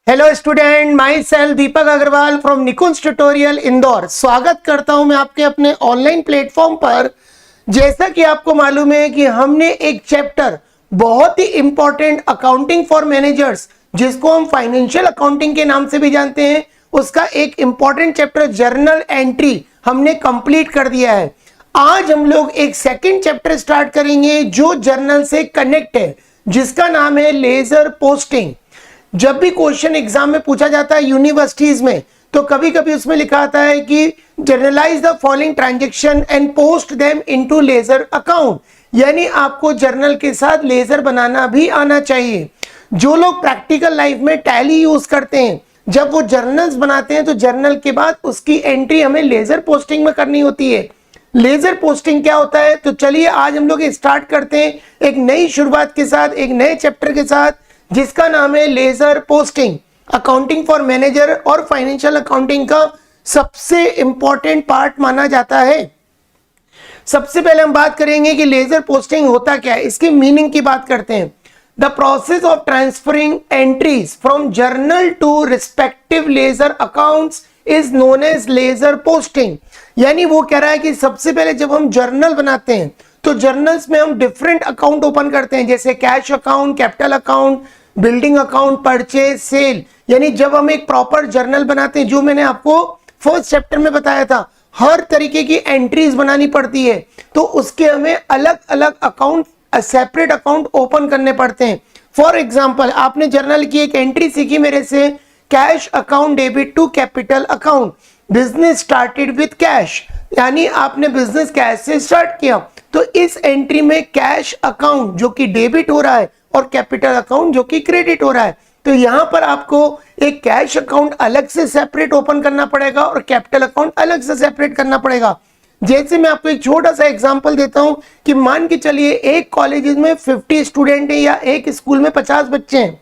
Hello student, myself Deepak Agarwal from Nikunj tutorial Indore. स्वागत करता हूं मैं आपके अपने ऑनलाइन प्लेटफॉर्म पर। जैसा कि आपको मालूम है कि हमने एक चैप्टर बहुत ही इंपॉर्टेंट अकाउंटिंग फॉर मैनेजर्स, जिसको हम फाइनेंशियल अकाउंटिंग के नाम से भी जानते हैं, उसका एक इंपॉर्टेंट चैप्टर जर्नल एंट्री हमने कंप्लीट कर दिया है। आज हम लोग एक सेकंड चैप्टर स्टार्ट करेंगे जो जर्नल से कनेक्ट है, जिसका नाम है लेजर पोस्टिंग। जब भी क्वेश्चन एग्जाम में पूछा जाता है यूनिवर्सिटीज में, तो कभी कभी उसमें लिखा आता है कि generalized the following transaction and post them into ledger account, यानी आपको जर्नल के साथ लेजर बनाना भी आना चाहिए। जो लोग प्रैक्टिकल लाइफ में टैली यूज करते हैं, जब वो जर्नल्स बनाते हैं तो जर्नल के बाद उसकी एंट्री हमें लेजर पोस्टिंग में करनी होती है। लेजर पोस्टिंग क्या होता है, तो चलिए आज हम लोग स्टार्ट करते हैं एक नई शुरुआत के साथ, एक नए चैप्टर के साथ, जिसका नाम है ledger posting. Accounting for manager और फाइनेंशियल अकाउंटिंग का सबसे इंपॉर्टेंट पार्ट माना जाता है। सबसे पहले हम बात करेंगे कि लेजर पोस्टिंग होता क्या है, इसकी मीनिंग की बात करते हैं। The process of transferring entries from journal to respective ledger accounts is known as ledger posting. यानी वो कह रहा है कि सबसे पहले जब हम जर्नल बनाते हैं तो जर्नल्स में हम डिफरेंट अकाउंट ओपन करते हैं, जैसे cash account, capital account, building account, purchase, sale. यानी जब हम एक प्रॉपर जर्नल बनाते हैं, जो मैंने आपको फर्स्ट चैप्टर में बताया था, हर तरीके की एंट्रीज बनानी पड़ती है, तो उसके हमें अलग अलग अकाउंट, सेपरेट अकाउंट ओपन करने पड़ते हैं। फॉर एग्जाम्पल, आपने जर्नल की एक एंट्री सीखी मेरे से, cash account debit to capital account, business started with cash, यानी आपने बिजनेस कैश से स्टार्ट किया, तो इस एंट्री में कैश अकाउंट जो कि डेबिट हो रहा है और कैपिटल अकाउंट जो कि क्रेडिट हो रहा है, तो यहां पर आपको एक कैश अकाउंट अलग से सेपरेट ओपन करना पड़ेगा और कैपिटल अकाउंट अलग से सेपरेट करना पड़ेगा। जैसे मैं आपको एक छोटा सा एग्जांपल देता हूं कि मान के चलिए एक कॉलेज में 50 स्टूडेंट है या एक स्कूल में 50 बच्चे हैं।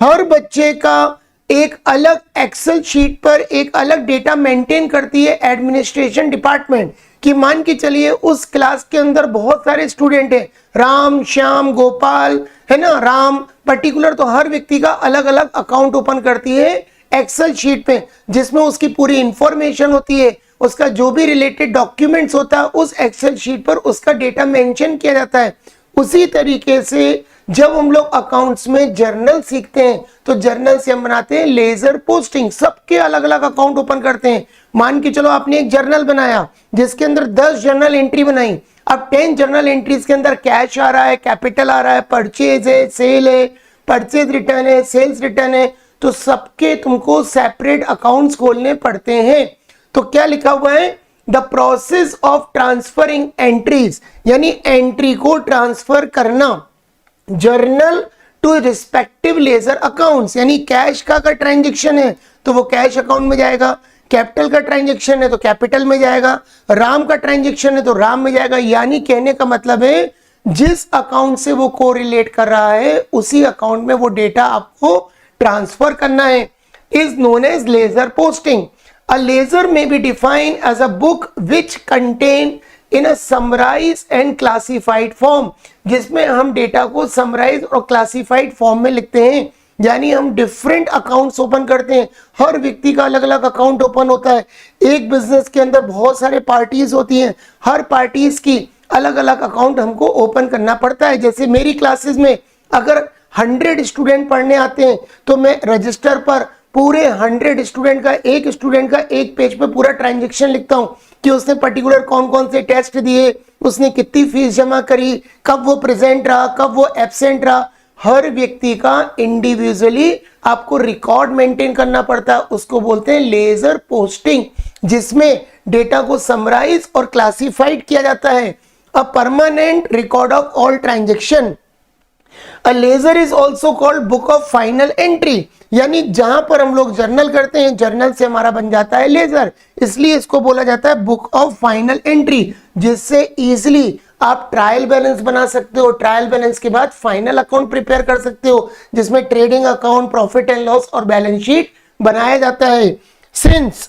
हर बच्चे का एक अलग एक्सेल शीट पर एक अलग डेटा मेंटेन करती है एडमिनिस्ट्रेशन डिपार्टमेंट, कि मान के चलिए उस क्लास के अंदर बहुत सारे स्टूडेंट हैं, राम, श्याम, गोपाल, है ना, राम पर्टिकुलर, तो हर व्यक्ति का अलग अलग अकाउंट ओपन करती है एक्सेल शीट पे, जिसमें उसकी पूरी इंफॉर्मेशन होती है, उसका जो भी रिलेटेड डॉक्यूमेंट्स होता है उस एक्सेल शीट पर उसका डेटा मेंशन किया जाता है। उसी तरीके से जब हम लोग अकाउंट्स में जर्नल सीखते हैं तो जर्नल से हम बनाते हैं लेजर पोस्टिंग, सबके अलग अलग अकाउंट ओपन करते हैं। मान के चलो आपने एक जर्नल बनाया जिसके अंदर 10 जर्नल एंट्री बनाई, अब 10 जर्नल एंट्रीज के अंदर कैश आ रहा है, कैपिटल आ रहा है, परचेज है, सेल है, परचेज रिटर्न है, सेल्स रिटर्न है, तो सबके तुमको सेपरेट अकाउंट्स खोलने पड़ते हैं। तो क्या लिखा हुआ है, the process of transferring entries, यानी एंट्री को ट्रांसफर करना journal to respective ledger accounts, यानी कैश का ट्रांजैक्शन है तो वो कैश अकाउंट में जाएगा, कैपिटल का ट्रांजैक्शन है तो कैपिटल में जाएगा, राम का ट्रांजैक्शन है तो राम में जाएगा। यानी कहने का मतलब है जिस अकाउंट से वो कोरिलेट कर रहा है उसी अकाउंट में वो डेटा आपको ट्रांसफर करना है, is known as ledger posting. A laser may be defined as a book which contain in a summarized and classified form, जिसमें हम डेटा को समराइज और क्लासिफाइड फॉर्म में लिखते हैं। यानी हम डिफरेंट अकाउंट्स ओपन करते हैं, हर व्यक्ति का अलग अलग अकाउंट ओपन होता है। एक बिजनेस के अंदर बहुत सारे पार्टीज होती हैं, हर पार्टीज की अलग अलग अकाउंट हमको ओपन करना पड़ता है। जैसे मेरी क्लासेस में अगर 100 स्टूडेंट पढ़ने आते हैं तो मैं रजिस्टर पर पूरे 100 स्टूडेंट का, एक स्टूडेंट का एक पेज पे पूरा ट्रांजैक्शन लिखता हूं कि उसने पर्टिकुलर कौन कौन से टेस्ट दिए, उसने कितनी फीस जमा करी, कब वो प्रेजेंट रहा, कब वो एब्सेंट रहा। हर व्यक्ति का इंडिविजुअली आपको रिकॉर्ड मेंटेन करना पड़ता है, उसको बोलते हैं लेजर पोस्टिंग, जिसमें डेटा को समराइज और क्लासिफाइड किया जाता है। A permanent record of all transaction. A laser is also called book of final entry, यानी जहां पर हम लोग जर्नल करते हैं, जर्नल से हमारा बन जाता है लेजर, इसलिए इसको बोला जाता है बुक ऑफ फाइनल एंट्री, जिससे इजिली आप ट्रायल बैलेंस बना सकते हो। ट्रायल बैलेंस के बाद फाइनल अकाउंट प्रिपेयर कर सकते हो, जिसमें trading account, profit and loss और बैलेंस शीट बनाया जाता है। Since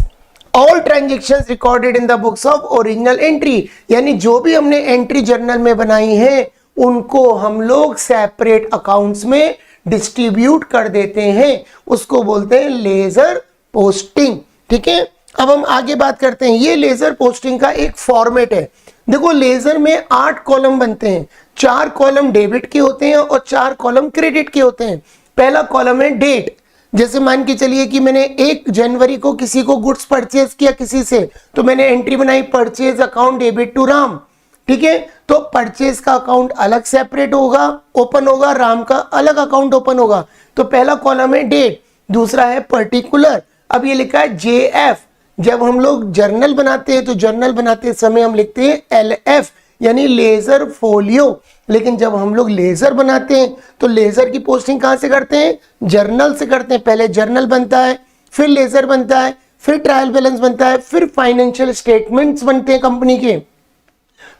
all transactions recorded in the books of original entry, यानी जो भी हमने एंट्री जर्नल में बनाई है उनको हम लोग सेपरेट अकाउंट्स में डिस्ट्रीब्यूट कर देते हैं, उसको बोलते हैं लेजर पोस्टिंग। ठीक है, अब हम आगे बात करते हैं। ये लेजर पोस्टिंग का एक फॉर्मेट है। देखो, लेजर में 8 कॉलम बनते हैं, 4 कॉलम डेबिट के होते हैं और 4 कॉलम क्रेडिट के होते हैं। पहला कॉलम है डेट। जैसे मान के चलिए कि मैंने 1 जनवरी को किसी को गुड्स परचेज किया किसी से, तो मैंने एंट्री बनाई purchase account debit to Ram. ठीक है, तो परचेज का अकाउंट अलग सेपरेट होगा, ओपन होगा, राम का अलग अकाउंट ओपन होगा। तो पहला कॉलम है डेट। दूसरा है पर्टिकुलर। अब ये लिखा है JF। जब हम लोग जर्नल बनाते हैं तो जर्नल बनाते समय हम लिखते हैं LF यानी लेजर फोलियो। लेकिन जब हम लोग लेजर बनाते हैं तो लेजर की पोस्टिंग कहां से करते हैं? जर्नल से करते हैं। पहले जर्नल बनता है, फिर लेजर बनता है, फिर ट्रायल बैलेंस बनता है, फिर फाइनेंशियल स्टेटमेंट्स बनते हैं कंपनी के।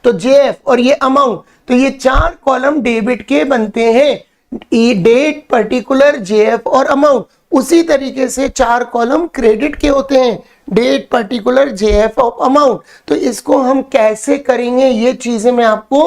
तो JF और ये अमाउंट, तो ये 4 कॉलम डेबिट के बनते हैं, डेट, पर्टिकुलर, JF और अमाउंट। उसी तरीके से 4 कॉलम क्रेडिट के होते हैं, डेट, पर्टिकुलर, JF और अमाउंट। तो इसको हम कैसे करेंगे, ये चीजें मैं आपको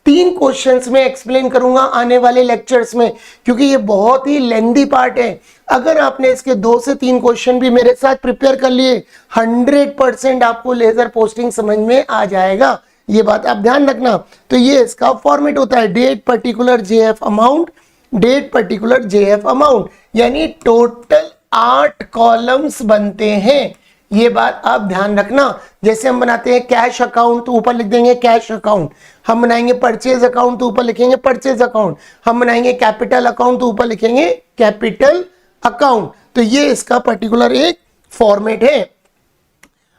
3 क्वेश्चंस में एक्सप्लेन करूंगा आने वाले लेक्चर्स में, क्योंकि ये बहुत ही लेंथी पार्ट है। अगर आपने इसके 2 से 3 क्वेश्चन भी मेरे साथ प्रिपेयर कर लिए, 100% आपको लेजर पोस्टिंग समझ में आ जाएगा। ये बात आप ध्यान रखना। तो ये इसका फॉर्मेट होता है, date, particular, JF, amount, date, particular, JF, amount, यानी टोटल 8 कॉलम्स बनते हैं। ये बात आप ध्यान रखना। जैसे हम बनाते हैं कैश अकाउंट तो ऊपर लिख देंगे कैश अकाउंट, हम बनाएंगे परचेज अकाउंट तो ऊपर लिखेंगे परचेज अकाउंट, हम बनाएंगे कैपिटल अकाउंट तो ऊपर लिखेंगे कैपिटल अकाउंट। तो ये इसका पर्टिकुलर एक फॉर्मेट है।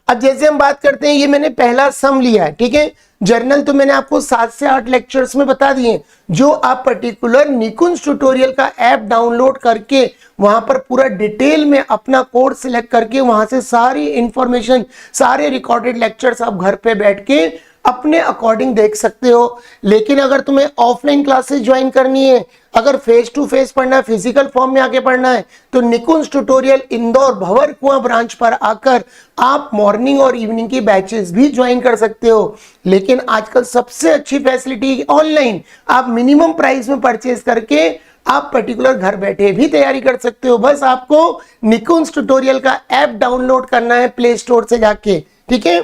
अब जैसे हम बात करते हैं, ये मैंने पहला सम लिया है। ठीक है, जर्नल तो मैंने आपको 7 से 8 लेक्चर्स में बता दिए, जो आप पर्टिकुलर निकुंज ट्यूटोरियल का ऐप डाउनलोड करके वहां पर पूरा डिटेल में अपना कोर्स सिलेक्ट करके वहां से सारी इंफॉर्मेशन, सारे रिकॉर्डेड लेक्चर्स आप घर पे बैठ के अपने अकॉर्डिंग देख सकते हो। लेकिन अगर तुम्हें ऑफलाइन क्लासेस ज्वाइन करनी है, अगर फेस टू फेस पढ़ना है, फिजिकल फॉर्म में आके पढ़ना है, तो निकुंज ट्यूटोरियल इंदौर भंवर कुआं ब्रांच पर आकर आप मॉर्निंग और इवनिंग की बैचेस भी ज्वाइन कर सकते हो। लेकिन आजकल सबसे अच्छी फैसिलिटी ऑनलाइन, आप मिनिमम प्राइस में परचेज करके आप पर्टिकुलर घर बैठे भी तैयारी कर सकते हो। बस आपको निकुंज ट्यूटोरियल का ऐप डाउनलोड करना है प्ले स्टोर से जाके। ठीक है,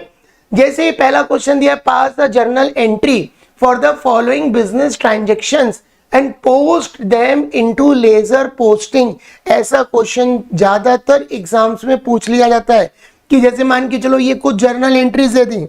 जैसे ही पहला क्वेश्चन दिया, pass the journal entry for the following business transactions and post them into ledger posting. ऐसा क्वेश्चन ज्यादातर एग्जाम्स में पूछ लिया जाता है कि जैसे मान के चलो ये कुछ जर्नल एंट्रीज दे दी,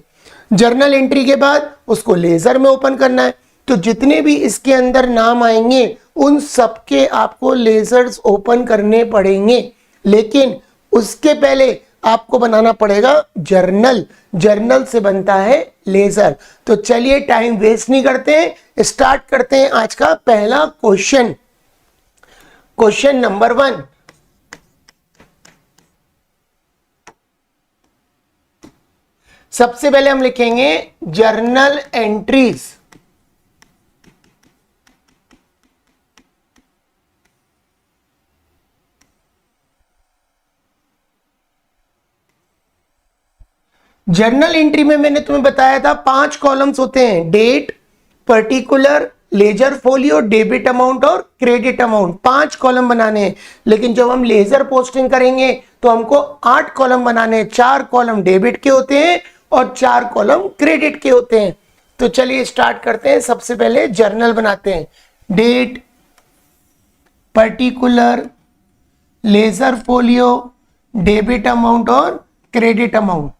जर्नल एंट्री के बाद उसको लेजर में ओपन करना है, तो जितने भी इसके अंदर नाम आएंगे उन सबके आपको लेजर्स ओपन करने पड़ेंगे। लेकिन उसके पहले आपको बनाना पड़ेगा जर्नल, जर्नल से बनता है लेजर। तो चलिए टाइम वेस्ट नहीं करते हैं, स्टार्ट करते हैं आज का पहला क्वेश्चन। क्वेश्चन नंबर 1, सबसे पहले हम लिखेंगे जर्नल एंट्रीज। जर्नल एंट्री में मैंने तुम्हें बताया था 5 कॉलम्स होते हैं, date, particular, ledger folio, debit amount और क्रेडिट अमाउंट। 5 कॉलम बनाने हैं। लेकिन जब हम लेजर पोस्टिंग करेंगे तो हमको 8 कॉलम बनाने हैं। 4 कॉलम डेबिट के होते हैं और 4 कॉलम क्रेडिट के होते हैं। तो चलिए स्टार्ट करते हैं। सबसे पहले जर्नल बनाते हैं, date, particular, ledger folio, debit amount और क्रेडिट अमाउंट।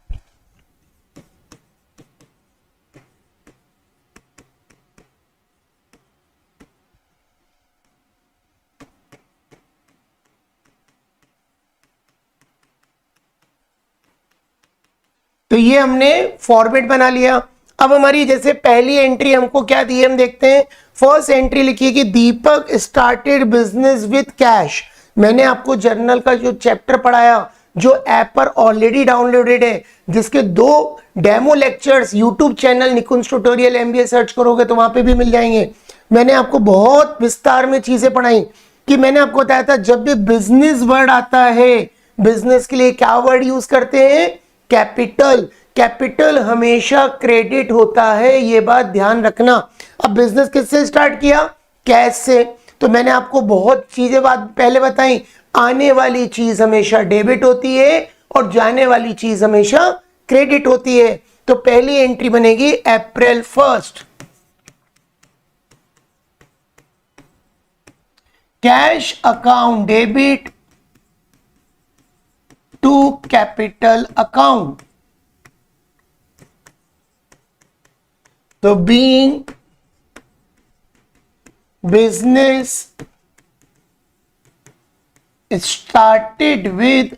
तो ये हमने फॉर्मेट बना लिया। अब हमारी जैसे पहली एंट्री हमको क्या दी है, हम देखते हैं। फर्स्ट एंट्री लिखी कि दीपक स्टार्टेड बिजनेस विद कैश। मैंने आपको जर्नल का जो चैप्टर पढ़ाया, जो ऐप पर ऑलरेडी डाउनलोडेड है, जिसके 2 डेमो लेक्चर्स यूट्यूब चैनल निकुंज ट्यूटोरियल MBA सर्च करोगे तो वहां पे भी मिल जाएंगे। मैंने आपको बहुत विस्तार में चीजें पढ़ाई कि मैंने आपको बताया था जब भी बिजनेस वर्ड आता है, बिजनेस के लिए क्या वर्ड यूज करते हैं, कैपिटल। कैपिटल हमेशा क्रेडिट होता है, ये बात ध्यान रखना। अब बिजनेस किससे स्टार्ट किया, कैश से। तो मैंने आपको बहुत चीजें बात पहले बताई, आने वाली चीज हमेशा डेबिट होती है और जाने वाली चीज हमेशा क्रेडिट होती है। तो पहली एंट्री बनेगी April 1, cash account debit to capital account. तो being business started with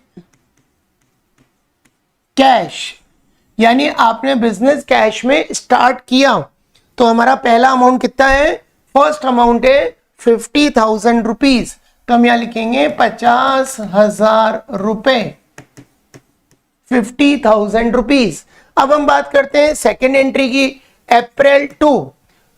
cash, यानी आपने बिजनेस कैश में स्टार्ट किया, तो हमारा पहला अमाउंट कितना है, फर्स्ट अमाउंट है 50,000 रुपीज, तो हम यहां लिखेंगे 50,000 रुपए, 50,000 रुपीज। अब हम बात करते हैं सेकेंड एंट्री की, अप्रैल 2,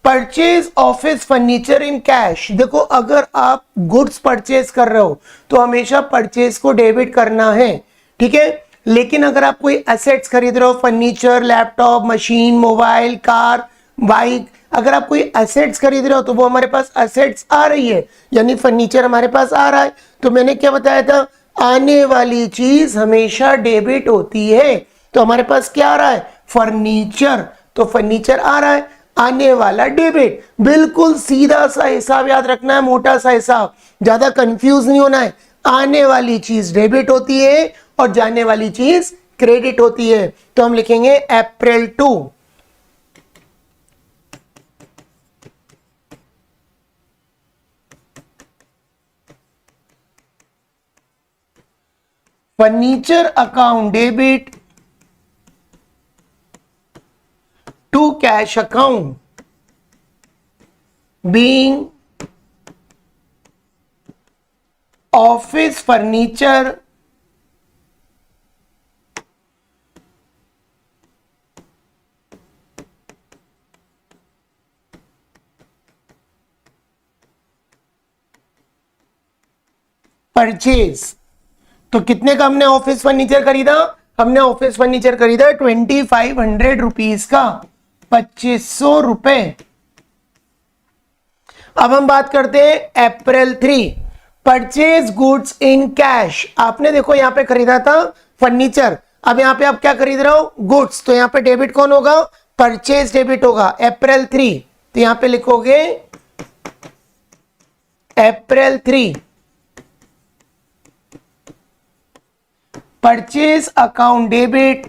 परचेज ऑफिस फर्नीचर इन कैश। देखो अगर आप गुड्स परचेज कर रहे हो तो हमेशा परचेज को डेबिट करना है, ठीक है। लेकिन अगर आप कोई एसेट्स खरीद रहे हो, furniture, laptop, machine, mobile, car, bike, अगर आप कोई एसेट्स खरीद रहे हो तो वो हमारे पास एसेट्स आ रही है, यानी फर्नीचर हमारे पास आ रहा है। तो मैंने क्या बताया था, आने वाली चीज हमेशा डेबिट होती है, तो हमारे पास क्या आ रहा है, फर्नीचर, तो फर्नीचर आ रहा है, आने वाला डेबिट। बिल्कुल सीधा सा हिसाब याद रखना है, मोटा सा हिसाब, ज्यादा कंफ्यूज नहीं होना है। आने वाली चीज डेबिट होती है और जाने वाली चीज क्रेडिट होती है, तो हम लिखेंगे April 2, furniture account debit to cash account, being office furniture purchase. तो कितने का हमने ऑफिस फर्नीचर खरीदा, हमने ऑफिस फर्नीचर खरीदा 2500 रुपीज का, 2500 रुपए। अब हम बात करते हैं अप्रैल 3, परचेज गुड्स इन कैश। आपने देखो यहां पे खरीदा था फर्नीचर, अब यहां पे आप क्या खरीद रहे हो, गुड्स, तो यहां पे डेबिट कौन होगा, परचेज डेबिट होगा, अप्रैल 3, तो यहां पे लिखोगे April 3, purchase account debit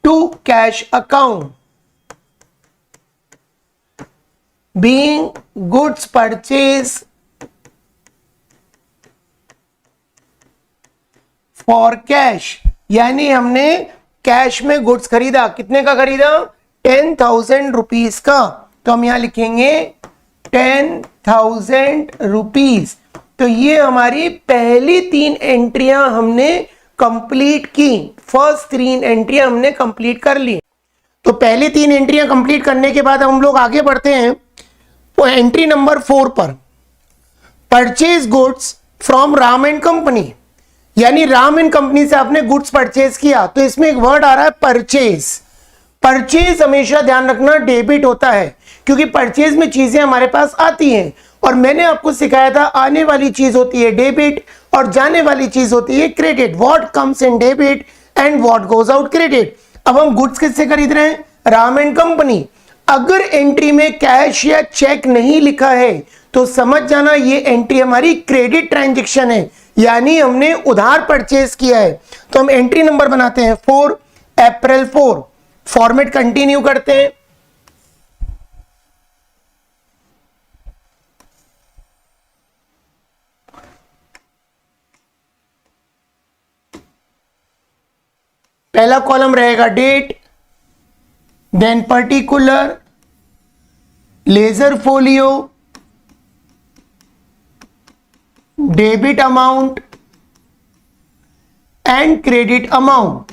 to cash account, being goods purchase for cash, यानी हमने कैश में गुड्स खरीदा, कितने का खरीदा, 10,000 रुपीज का, तो हम यहां लिखेंगे 10,000 रुपीज। तो ये हमारी पहली 3 एंट्रियां हमने कंप्लीट की, फर्स्ट 3 एंट्रियां हमने कंप्लीट कर ली। तो पहली 3 एंट्रियां कंप्लीट करने के बाद हम लोग आगे बढ़ते हैं तो एंट्री नंबर 4 पर, purchase goods from Ram and company, यानी राम एंड कंपनी से आपने गुड्स परचेज किया, तो इसमें एक वर्ड आ रहा है परचेज। परचेज हमेशा ध्यान रखना डेबिट होता है, क्योंकि परचेज में चीजें हमारे पास आती हैं, और मैंने आपको सिखाया था आने वाली चीज होती है डेबिट और जाने वाली चीज होती है credit, what comes in debit and what goes out credit. अब हम गुड्स किससे खरीद रहे हैं, राम एंड कंपनी। अगर एंट्री में कैश या चेक नहीं लिखा है तो समझ जाना ये एंट्री हमारी क्रेडिट ट्रांजैक्शन है, यानी हमने उधार परचेज किया है। तो हम एंट्री नंबर बनाते हैं 4, अप्रैल 4, फॉर्मेट कंटिन्यू करते हैं, पहला कॉलम रहेगा date, then particular, ledger folio, debit amount and credit amount.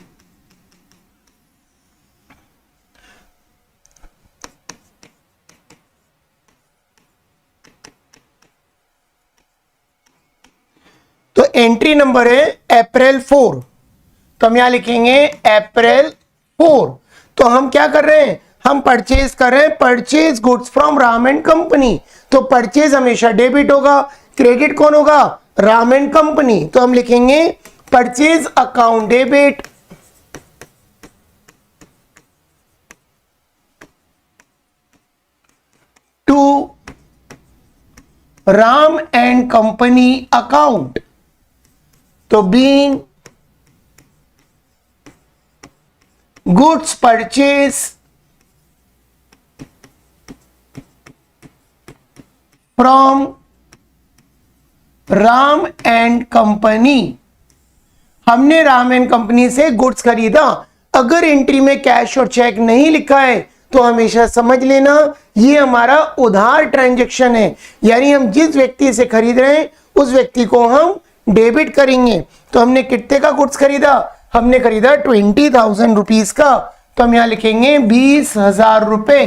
तो एंट्री नंबर है अप्रैल 4, तो हम यहां लिखेंगे अप्रैल 4। तो हम क्या कर रहे हैं, हम परचेज कर रहे हैं purchase goods from Ram and company, तो परचेज हमेशा डेबिट होगा, क्रेडिट कौन होगा, राम एंड कंपनी। तो हम लिखेंगे purchase account debit to Ram and company account. तो being goods purchase from Ram and company, हमने राम एंड कंपनी से गुड्स खरीदा। अगर एंट्री में कैश और चेक नहीं लिखा है तो हमेशा समझ लेना ये हमारा उधार ट्रांजैक्शन है, यानी हम जिस व्यक्ति से खरीद रहे हैं उस व्यक्ति को हम डेबिट करेंगे। तो हमने कितने का गुड्स खरीदा, हमने खरीदा 20,000 रुपीज का, तो हम यहां लिखेंगे 20,000 रुपए,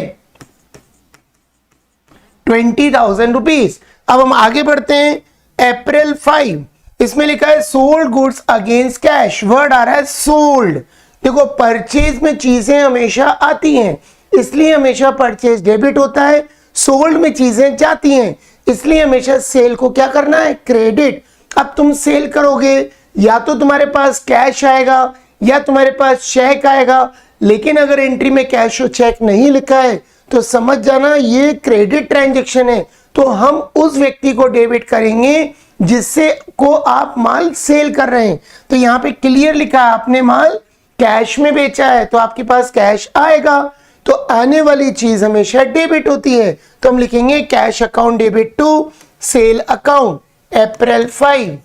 20,000 रुपीज। अब हम आगे बढ़ते हैं। अप्रैल 5, इसमें लिखा है sold goods against cash, word आ रहा है सोल्ड। देखो परचेज में चीजें हमेशा आती हैं इसलिए हमेशा परचेज डेबिट होता है, सोल्ड में चीजें जाती हैं इसलिए हमेशा सेल को क्या करना है, क्रेडिट। अब तुम सेल करोगे या तो तुम्हारे पास कैश आएगा या तुम्हारे पास चेक आएगा, लेकिन अगर एंट्री में कैश और चेक नहीं लिखा है तो समझ जाना ये क्रेडिट ट्रांजैक्शन है। तो हम उस व्यक्ति को डेबिट करेंगे जिससे को आप माल सेल कर रहे हैं। तो यहाँ पे क्लियर लिखा है आपने माल कैश में बेचा है तो आपके पास कैश आएगा, तो आने वाली चीज हमेशा डेबिट होती है। तो हम लिखेंगे cash account debit to sale account April 5।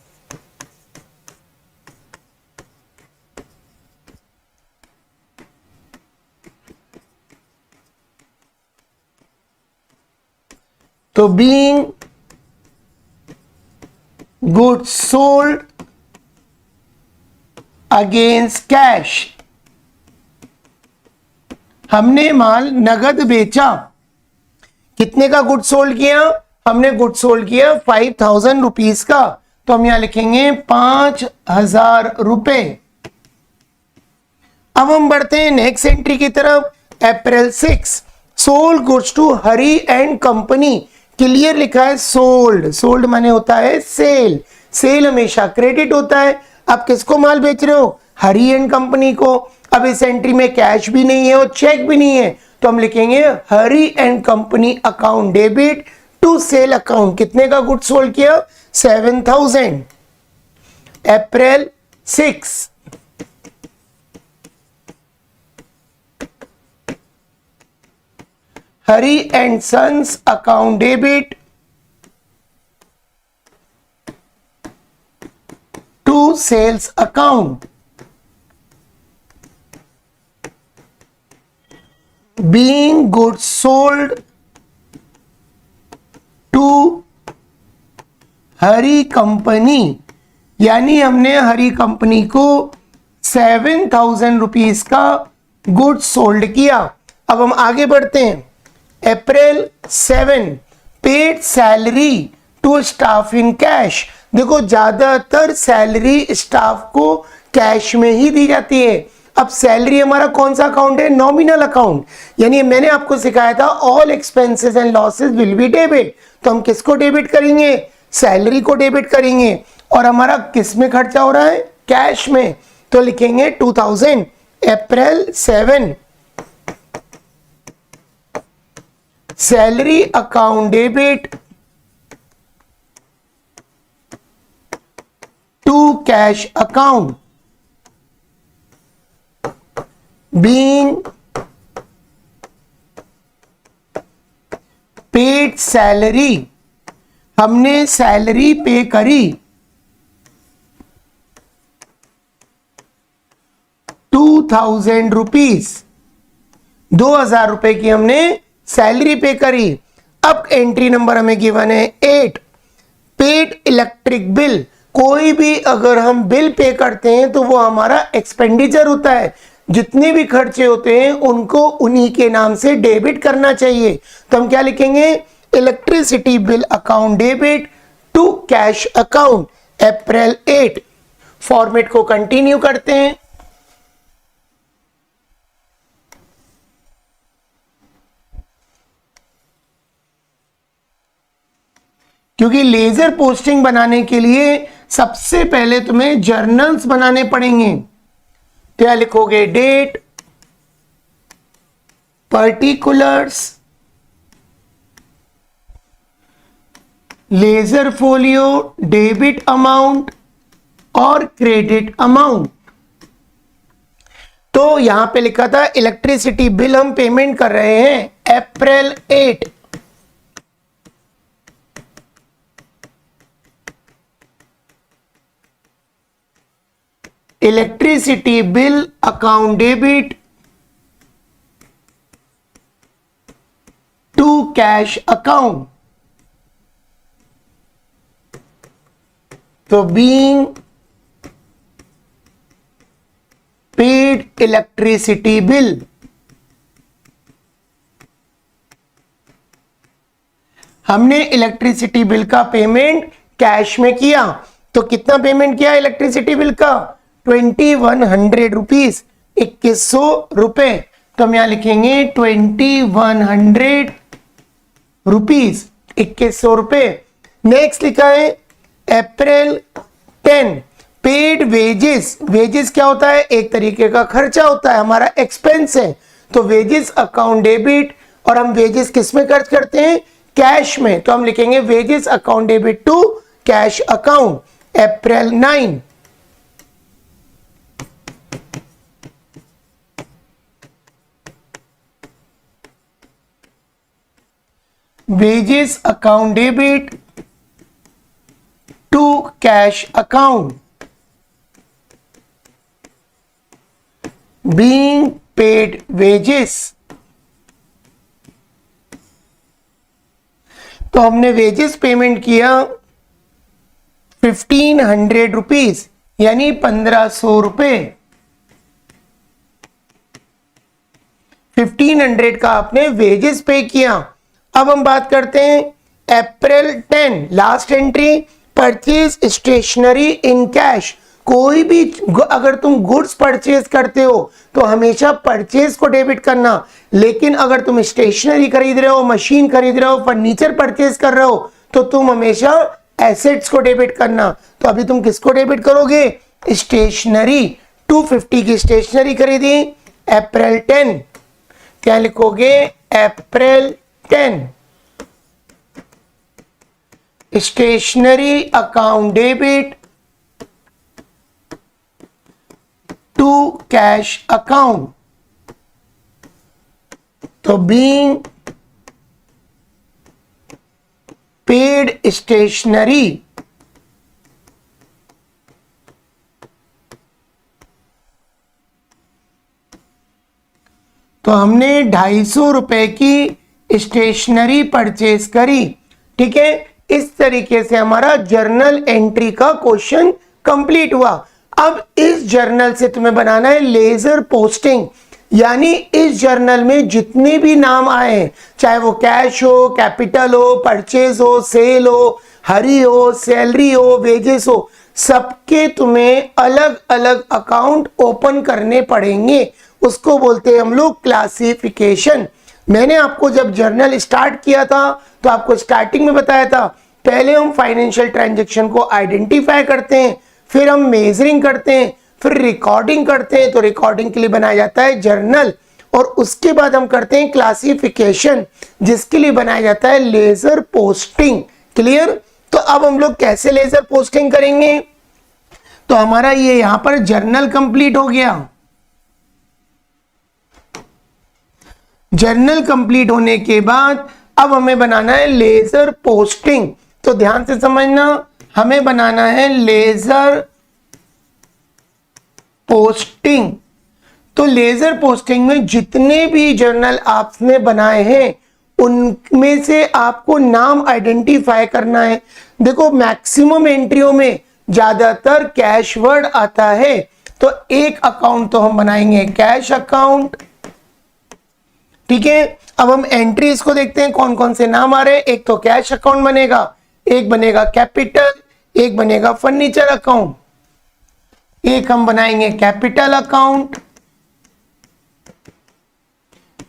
तो being goods sold against cash, हमने माल नगद बेचा। कितने का गुड सोल्ड किया, हमने गुड सोल्ड किया 5,000 रुपीज का, तो हम यहां लिखेंगे 5,000 रुपए। अब हम बढ़ते हैं नेक्स्ट एंट्री की तरफ। April 6, sold goods to Hari and company, clear लिखा है सोल्ड, सोल्ड माने होता है सेल, सेल हमेशा क्रेडिट होता है। आप किसको माल बेच रहे हो, हरी एंड कंपनी को। अब इस एंट्री में कैश भी नहीं है और चेक भी नहीं है तो हम लिखेंगे Hari and company account debit to sale account. कितने का गुड सोल्ड किया, 7,000। April 6, Hari and sons account debit to sales account. Being goods sold to Hari company, यानी हमने हरी कंपनी को 7,000 रुपीज का गुड्स सोल्ड किया। अब हम आगे बढ़ते हैं। April 7, paid salary to staff in cash. देखो ज्यादातर सैलरी स्टाफ को कैश में ही दी जाती है। अब सैलरी हमारा कौन सा अकाउंट है, नॉमिनल अकाउंट, यानी मैंने आपको सिखाया था all expenses and losses will be debit. तो हम किसको डेबिट करेंगे, सैलरी को डेबिट करेंगे, और हमारा किस में खर्चा हो रहा है, कैश में, तो लिखेंगे 2,000। April 7, salary account debit to cash account. Being paid salary, हमने सैलरी पे करी 2,000 रुपीज, 2,000 रुपए की हमने सैलरी पे करी। अब एंट्री नंबर हमें गिवन है 8, पेड इलेक्ट्रिक बिल। कोई भी अगर हम बिल पे करते हैं तो वो हमारा एक्सपेंडिचर होता है, जितने भी खर्चे होते हैं उनको उन्हीं के नाम से डेबिट करना चाहिए। तो हम क्या लिखेंगे, electricity bill account debit to cash account April 8। Format को कंटिन्यू करते हैं। क्योंकि लेजर पोस्टिंग बनाने के लिए सबसे पहले तुम्हें जर्नल्स बनाने पड़ेंगे। तो यहां लिखोगे date, particulars, ledger folio, debit amount और क्रेडिट अमाउंट। तो यहां पे लिखा था इलेक्ट्रिसिटी बिल हम पेमेंट कर रहे हैं April 8। Electricity bill account debit to cash account. तो बीइंग पेड इलेक्ट्रिसिटी बिल, हमने इलेक्ट्रिसिटी बिल का पेमेंट कैश में किया। तो कितना पेमेंट किया इलेक्ट्रिसिटी बिल का? 2100 रुपीज, 2100 रुपए। तो हम यहां लिखेंगे 2100 रुपीज, 2100 रुपए। नेक्स्ट लिखा है अप्रैल 10 पेड वेजेस। वेजेस क्या होता है? एक तरीके का खर्चा होता है, हमारा एक्सपेंस है। तो वेजेस अकाउंट डेबिट, और हम वेजेस किस में खर्च करते हैं? कैश में। तो हम लिखेंगे wages account debit to cash account April 9। Wages account debit to cash account being paid wages। तो हमने वेजेस पेमेंट किया 1500 रुपीज, यानी 1500 रुपए। 1500 का आपने वेजेस पे किया। अब हम बात करते हैं April 10 last entry, purchase stationery in cash. कोई भी अगर तुम गुड्स परचेज करते हो तो हमेशा परचेज को डेबिट करना, लेकिन अगर तुम स्टेशनरी खरीद रहे हो, मशीन खरीद रहे हो, फर्नीचर परचेज कर रहे हो, तो तुम हमेशा एसेट्स को डेबिट करना। तो अभी तुम किसको डेबिट करोगे? स्टेशनरी। 250 की स्टेशनरी खरीदी अप्रैल 10, क्या लिखोगे? April 10 stationery account debit to cash account. तो बीइंग पेड स्टेशनरी तो हमने 250 रुपए की स्टेशनरी परचेज करी। ठीक है, इस तरीके से हमारा जर्नल एंट्री का क्वेश्चन कंप्लीट हुआ। अब इस जर्नल से तुम्हें बनाना है लेजर पोस्टिंग, यानी इस जर्नल में जितने भी नाम आए, चाहे वो कैश हो, कैपिटल हो, परचेज हो, सेल हो, हरी हो, सैलरी हो, वेजेस हो, सबके तुम्हें अलग अलग अकाउंट ओपन करने पड़ेंगे। उसको बोलते हैं हम लोग क्लासिफिकेशन। मैंने आपको जब जर्नल स्टार्ट किया था तो आपको स्टार्टिंग में बताया था, पहले हम फाइनेंशियल ट्रांजैक्शन को आइडेंटिफाई करते हैं, फिर हम मेजरिंग करते हैं, फिर रिकॉर्डिंग करते हैं। तो रिकॉर्डिंग के लिए बनाया जाता है जर्नल, और उसके बाद हम करते हैं क्लासिफिकेशन, जिसके लिए बनाया जाता है लेजर पोस्टिंग। क्लियर? तो अब हम लोग कैसे लेजर पोस्टिंग करेंगे? तो हमारा ये यहां पर जर्नल कंप्लीट हो गया। जर्नल कंप्लीट होने के बाद अब हमें बनाना है लेजर पोस्टिंग। तो ध्यान से समझना, हमें बनाना है लेजर पोस्टिंग। तो लेजर पोस्टिंग में जितने भी जर्नल आपने बनाए हैं उनमें से आपको नाम आइडेंटिफाई करना है। देखो, मैक्सिमम एंट्रियों में ज्यादातर कैश वर्ड आता है, तो एक अकाउंट तो हम बनाएंगे कैश अकाउंट। ठीक है, अब हम एंट्रीज को देखते हैं कौन कौन से नाम आ रहे हैं। एक तो कैश अकाउंट बनेगा, एक बनेगा कैपिटल, एक बनेगा फर्नीचर अकाउंट। एक हम बनाएंगे कैपिटल अकाउंट,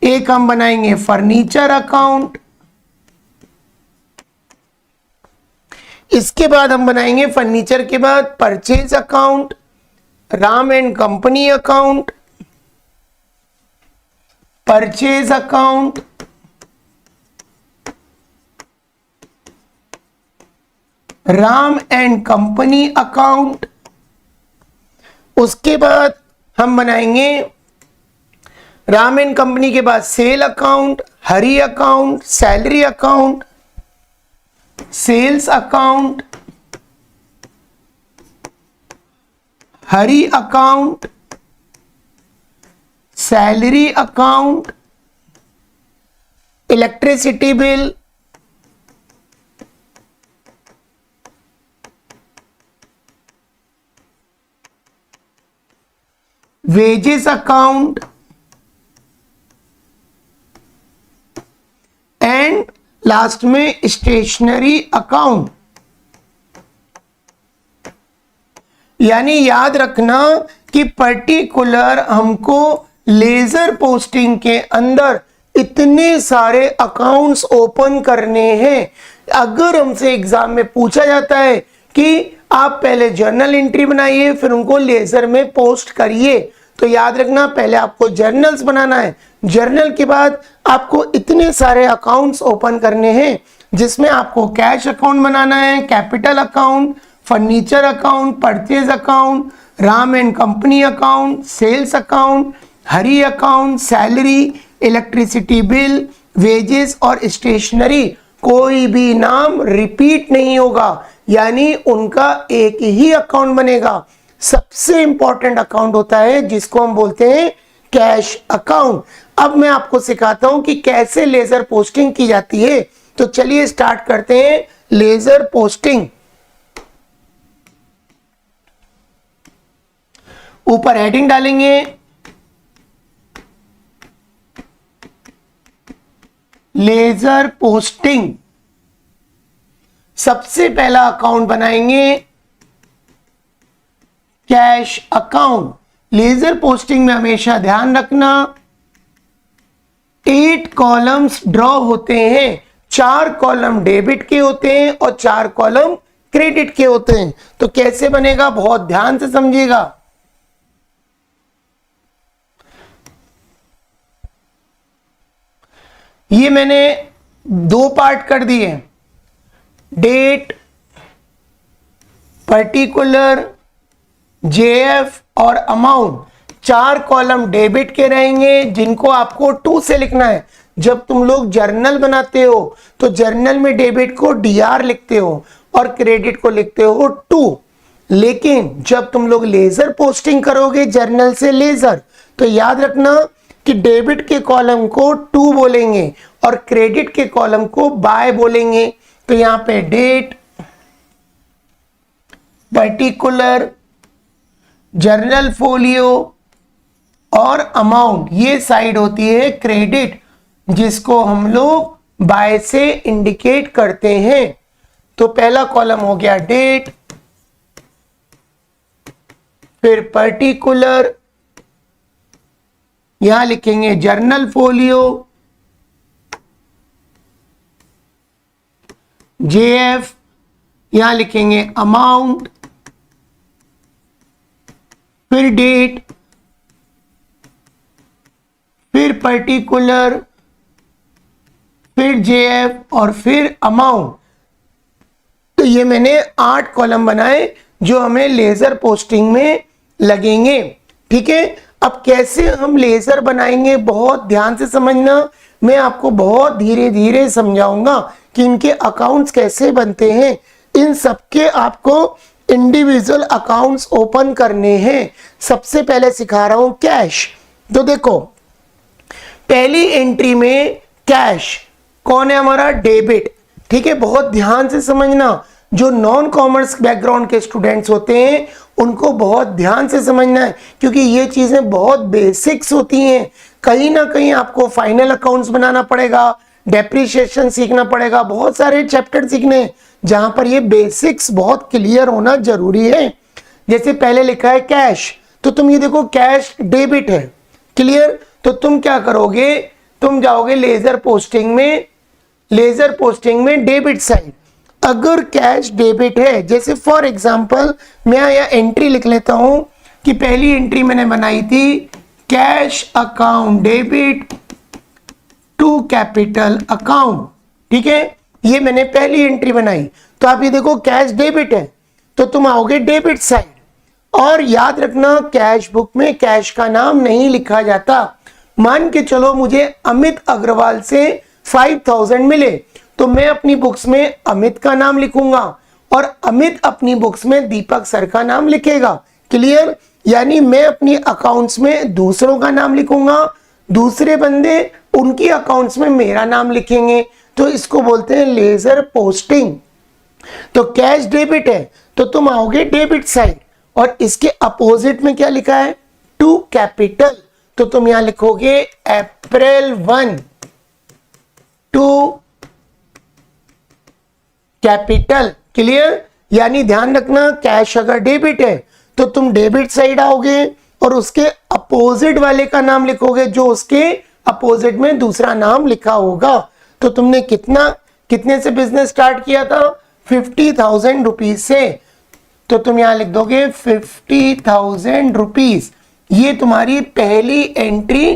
एक हम बनाएंगे फर्नीचर अकाउंट, इसके बाद हम बनाएंगे फर्नीचर के बाद purchase account, Ram and company account, purchase account, Ram and company account. उसके बाद हम बनाएंगे राम एंड कंपनी के बाद sale account, Hari account, salary account, sales account, Hari account, salary account, electricity bill, wages account and last में स्टेशनरी अकाउंट। यानी याद रखना कि पर्टिकुलर हमको लेजर पोस्टिंग के अंदर इतने सारे अकाउंट्स ओपन करने हैं। अगर हमसे एग्जाम में पूछा जाता है कि आप पहले जर्नल एंट्री बनाइए फिर उनको लेजर में पोस्ट करिए, तो याद रखना पहले आपको जर्नल्स बनाना है, जर्नल के बाद आपको इतने सारे अकाउंट्स ओपन करने हैं जिसमें आपको कैश अकाउंट बनाना है, capital account, furniture account, purchase account, Ram and company account, sales account, Hari account, salary, electricity bill, wages और स्टेशनरी। कोई भी नाम रिपीट नहीं होगा, यानी उनका एक ही अकाउंट बनेगा। सबसे इंपॉर्टेंट अकाउंट होता है जिसको हम बोलते हैं कैश अकाउंट। अब मैं आपको सिखाता हूं कि कैसे लेजर पोस्टिंग की जाती है। तो चलिए स्टार्ट करते हैं लेजर पोस्टिंग। ऊपर हेडिंग डालेंगे लेजर पोस्टिंग। सबसे पहला अकाउंट बनाएंगे कैश अकाउंट। लेजर पोस्टिंग में हमेशा ध्यान रखना 8 कॉलम्स ड्रॉ होते हैं, 4 कॉलम डेबिट के होते हैं और 4 कॉलम क्रेडिट के होते हैं। तो कैसे बनेगा बहुत ध्यान से समझिएगा। ये मैंने 2 पार्ट कर दिए, डेट, पर्टिकुलर, जेएफ और अमाउंट। 4 कॉलम डेबिट के रहेंगे जिनको आपको 2 से लिखना है। जब तुम लोग जर्नल बनाते हो तो जर्नल में डेबिट को डीआर लिखते हो और क्रेडिट को लिखते हो 2। लेकिन जब तुम लोग लेजर पोस्टिंग करोगे जर्नल से लेजर, तो याद रखना कि डेबिट के कॉलम को 2 बोलेंगे और क्रेडिट के कॉलम को बाय बोलेंगे। तो यहां पे डेट, पर्टिकुलर, जर्नल फोलियो और अमाउंट, ये साइड होती है क्रेडिट, जिसको हम लोग बाय से इंडिकेट करते हैं। तो पहला कॉलम हो गया डेट, फिर पर्टिकुलर, यहां लिखेंगे जर्नल फोलियो, जेएफ, यहां लिखेंगे अमाउंट, फिर डेट, फिर पर्टिकुलर, फिर जेएफ और फिर अमाउंट। तो ये मैंने 8 कॉलम बनाए जो हमें लेजर पोस्टिंग में लगेंगे। ठीक है, अब कैसे हम लेजर बनाएंगे बहुत ध्यान से समझना। मैं आपको बहुत धीरे धीरे समझाऊंगा कि इनके अकाउंट्स कैसे बनते हैं। इन सबके आपको इंडिविजुअल अकाउंट्स ओपन करने हैं। सबसे पहले सिखा रहा हूं कैश। तो देखो पहली एंट्री में कैश कौन है हमारा, डेबिट। ठीक है, बहुत ध्यान से समझना। जो नॉन कॉमर्स बैकग्राउंड के स्टूडेंट्स होते हैं उनको बहुत ध्यान से समझना है, क्योंकि ये चीजें बहुत बेसिक्स होती हैं। कहीं ना कहीं आपको फाइनल अकाउंट्स बनाना पड़ेगा, डेप्रिसिएशन सीखना पड़ेगा, बहुत सारे चैप्टर सीखने हैं जहां पर ये बेसिक्स बहुत क्लियर होना जरूरी है। जैसे पहले लिखा है कैश, तो तुम ये देखो कैश डेबिट है, क्लियर। तो तुम क्या करोगे, तुम जाओगे लेजर पोस्टिंग में, लेजर पोस्टिंग में डेबिट साइड। अगर कैश डेबिट है, जैसे फॉर एग्जांपल मैं यहाँ एंट्री लिख लेता हूं कि पहली एंट्री मैंने बनाई थी cash account debit to capital account, ठीक है, ये मैंने पहली एंट्री बनाई। तो आप ये देखो कैश डेबिट है तो तुम आओगे डेबिट साइड, और याद रखना कैश बुक में कैश का नाम नहीं लिखा जाता। मान के चलो मुझे अमित अग्रवाल से 5000 मिले तो मैं अपनी बुक्स में अमित का नाम लिखूंगा और अमित अपनी बुक्स में दीपक सर का नाम लिखेगा। क्लियर? यानी मैं अपनी अकाउंट्स में दूसरों का नाम लिखूंगा, दूसरे बंदे उनकी अकाउंट्स में मेरा नाम लिखेंगे, तो इसको बोलते हैं लेजर पोस्टिंग। तो कैश डेबिट है तो तुम आओगे डेबिट साइड, और इसके अपोजिट में क्या लिखा है? टू कैपिटल, तो तुम यहां लिखोगे अप्रैल 1 टू कैपिटल। क्लियर? यानी ध्यान रखना कैश अगर डेबिट है तो तुम डेबिट साइड आओगे और उसके अपोजिट वाले का नाम लिखोगे जो उसके अपोजिट में दूसरा नाम लिखा होगा। तो तुमने कितने से बिजनेस स्टार्ट किया था? 50,000 रुपीज से, तो तुम यहां लिख दोगे 50,000 रुपीज। ये तुम्हारी पहली एंट्री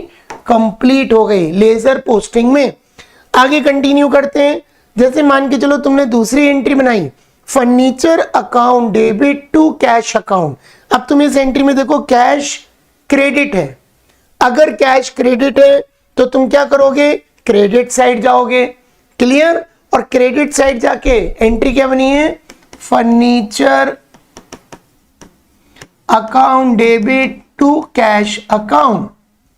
कंप्लीट हो गई लेजर पोस्टिंग में। आगे कंटिन्यू करते हैं। जैसे मान के चलो तुमने दूसरी एंट्री बनाई furniture account debit to cash account. अब तुम इस एंट्री में देखो कैश क्रेडिट है, अगर कैश क्रेडिट है तो तुम क्या करोगे? क्रेडिट साइड जाओगे। क्लियर? और क्रेडिट साइड जाके एंट्री क्या बनी है? Furniture account debit to cash account.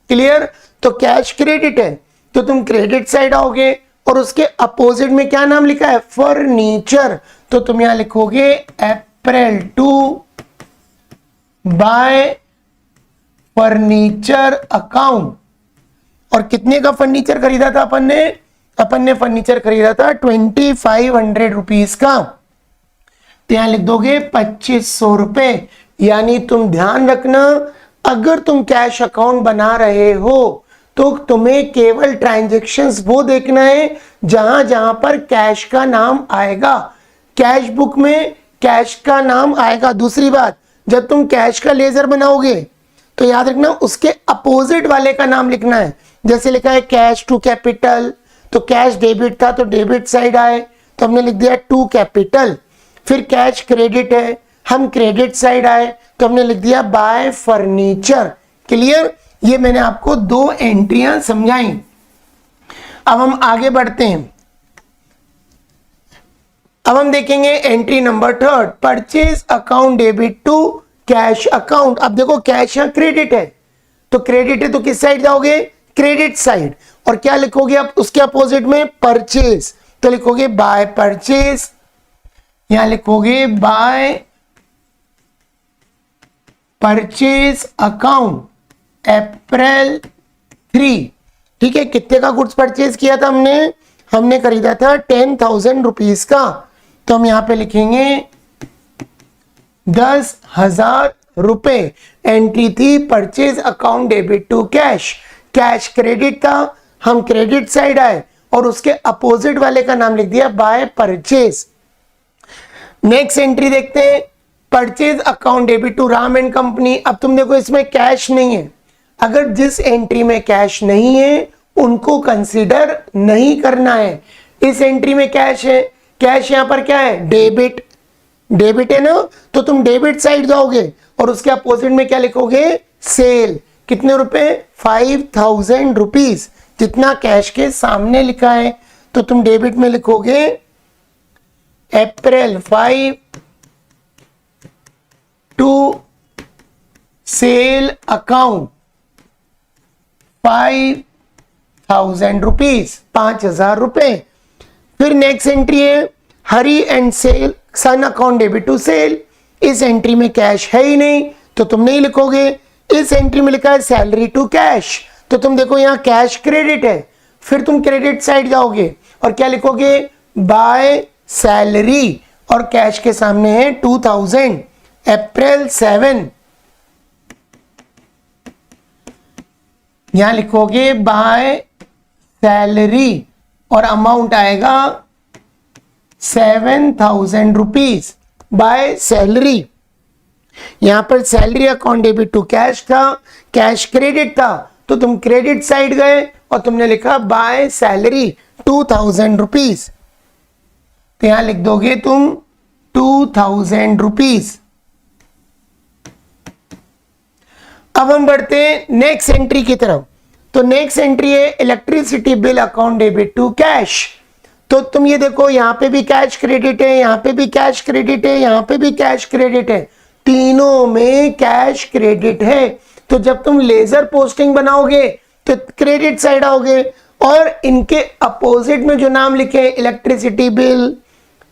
Clear? तो कैश क्रेडिट है तो तुम क्रेडिट साइड आओगे और उसके अपोजिट में क्या नाम लिखा है? फर्नीचर, तो तुम यहां लिखोगे अप्रैल 2 बाय फर्नीचर अकाउंट। और कितने का फर्नीचर खरीदा था अपन ने फर्नीचर खरीदा था 2500 रुपीज का, तो यहां लिख दोगे 2500 रुपए। यानी तुम ध्यान रखना अगर तुम कैश अकाउंट बना रहे हो तो तुम्हें केवल ट्रांजैक्शंस वो देखना है जहां जहां पर कैश का नाम आएगा। कैश बुक में कैश का नाम आएगा। दूसरी बात, जब तुम कैश का लेजर बनाओगे तो याद रखना उसके अपोजिट वाले का नाम लिखना है। जैसे लिखा है कैश टू कैपिटल, तो कैश डेबिट था तो डेबिट साइड आए तो हमने लिख दिया टू कैपिटल। फिर कैश क्रेडिट है, हम क्रेडिट साइड आए तो हमने लिख दिया बाय फर्नीचर। क्लियर? ये मैंने आपको 2 एंट्रियां समझाई। अब हम आगे बढ़ते हैं। अब हम देखेंगे entry number 3, purchase account debit to cash account. अब देखो कैश या क्रेडिट है तो क्रेडिट है तो किस साइड जाओगे? Credit side. और क्या लिखोगे अब उसके अपोजिट में? परचेज, तो लिखोगे बाय परचेज, यहां लिखोगे बाय परचेज अकाउंट अप्रैल 3। ठीक है, कितने का गुड्स परचेज किया था हमने खरीदा था 10,000 रुपीज का, तो हम यहां पे लिखेंगे 10,000 रुपए। एंट्री थी purchase account debit to cash, cash credit था, हम क्रेडिट साइड आए और उसके अपोजिट वाले का नाम लिख दिया बाय परचेज। नेक्स्ट एंट्री देखते हैं, purchase account debit to Ram and company. अब तुम देखो इसमें कैश नहीं है, अगर जिस एंट्री में कैश नहीं है उनको कंसीडर नहीं करना है। इस एंट्री में कैश है, कैश यहां पर क्या है? डेबिट, डेबिट है ना, तो तुम डेबिट साइड जाओगे और उसके अपोजिट में क्या लिखोगे? सेल। कितने रुपए? 5,000 रुपीज, जितना कैश के सामने लिखा है, तो तुम डेबिट में लिखोगे April 5 to sale account 5,000 rupees, 5,000 रुपए। फिर नेक्स्ट एंट्री है Hari and sale son account debit to sale. इस एंट्री में कैश है ही नहीं तो तुम नहीं लिखोगे। इस एंट्री में लिखा है सैलरी टू कैश, तो तुम देखो यहां कैश क्रेडिट है, फिर तुम क्रेडिट साइड जाओगे और क्या लिखोगे? बाय सैलरी, और कैश के सामने है 2,000 अप्रैल 7, यहां लिखोगे बाय सैलरी और अमाउंट आएगा 7,000 रुपीज बाय सैलरी। यहां पर salary account debit to cash था, कैश क्रेडिट था, तो तुम क्रेडिट साइड गए और तुमने लिखा बाय सैलरी 2,000 रुपीज। तो यहां लिख दोगे तुम 2,000 रुपीज। अब हम बढ़ते हैं नेक्स्ट एंट्री की तरफ। तो नेक्स्ट एंट्री है electricity bill account debit to cash. तो तुम ये देखो, यहां पे भी कैश क्रेडिट है, यहां पे भी कैश क्रेडिट है, यहां पे भी कैश क्रेडिट है, तीनों में कैश क्रेडिट है। तो जब तुम लेजर पोस्टिंग बनाओगे तो क्रेडिट साइड आओगे और इनके अपोजिट में जो नाम लिखे इलेक्ट्रिसिटी बिल,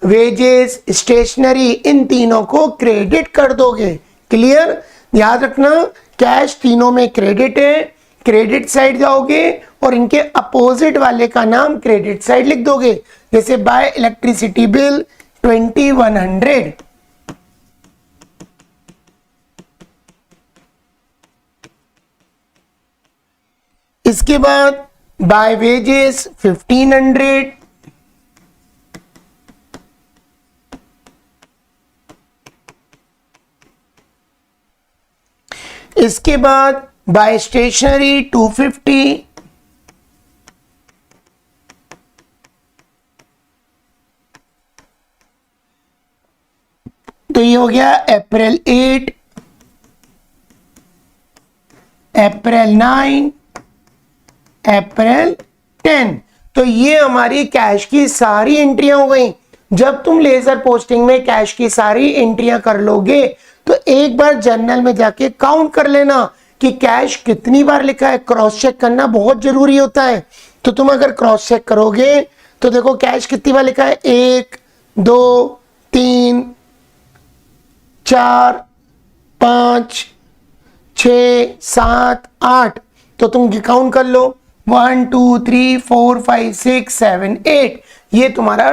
वेजेस, स्टेशनरी, इन तीनों को क्रेडिट कर दोगे। क्लियर? याद रखना, कैश तीनों में क्रेडिट है, क्रेडिट साइड जाओगे और इनके अपोजिट वाले का नाम क्रेडिट साइड लिख दोगे। जैसे बाय इलेक्ट्रिसिटी बिल 2100, इसके बाद बाय वेजेस 1500, इसके बाद बाय स्टेशनरी 250, तो ये हो गया अप्रैल 8, अप्रैल 9, अप्रैल 10। तो ये हमारी कैश की सारी एंट्रियां हो गई। जब तुम लेजर पोस्टिंग में कैश की सारी एंट्रियां कर लोगे तो एक बार जर्नल में जाके काउंट कर लेना कि कैश कितनी बार लिखा है। क्रॉस चेक करना बहुत जरूरी होता है। तो तुम अगर क्रॉस चेक करोगे तो देखो कैश कितनी बार लिखा है, 1, 2, 3, 4, 5, 6, 7, 8। तो तुम काउंट कर लो, 1, 2, 3, 4, 5, 6, 7, 8। ये तुम्हारा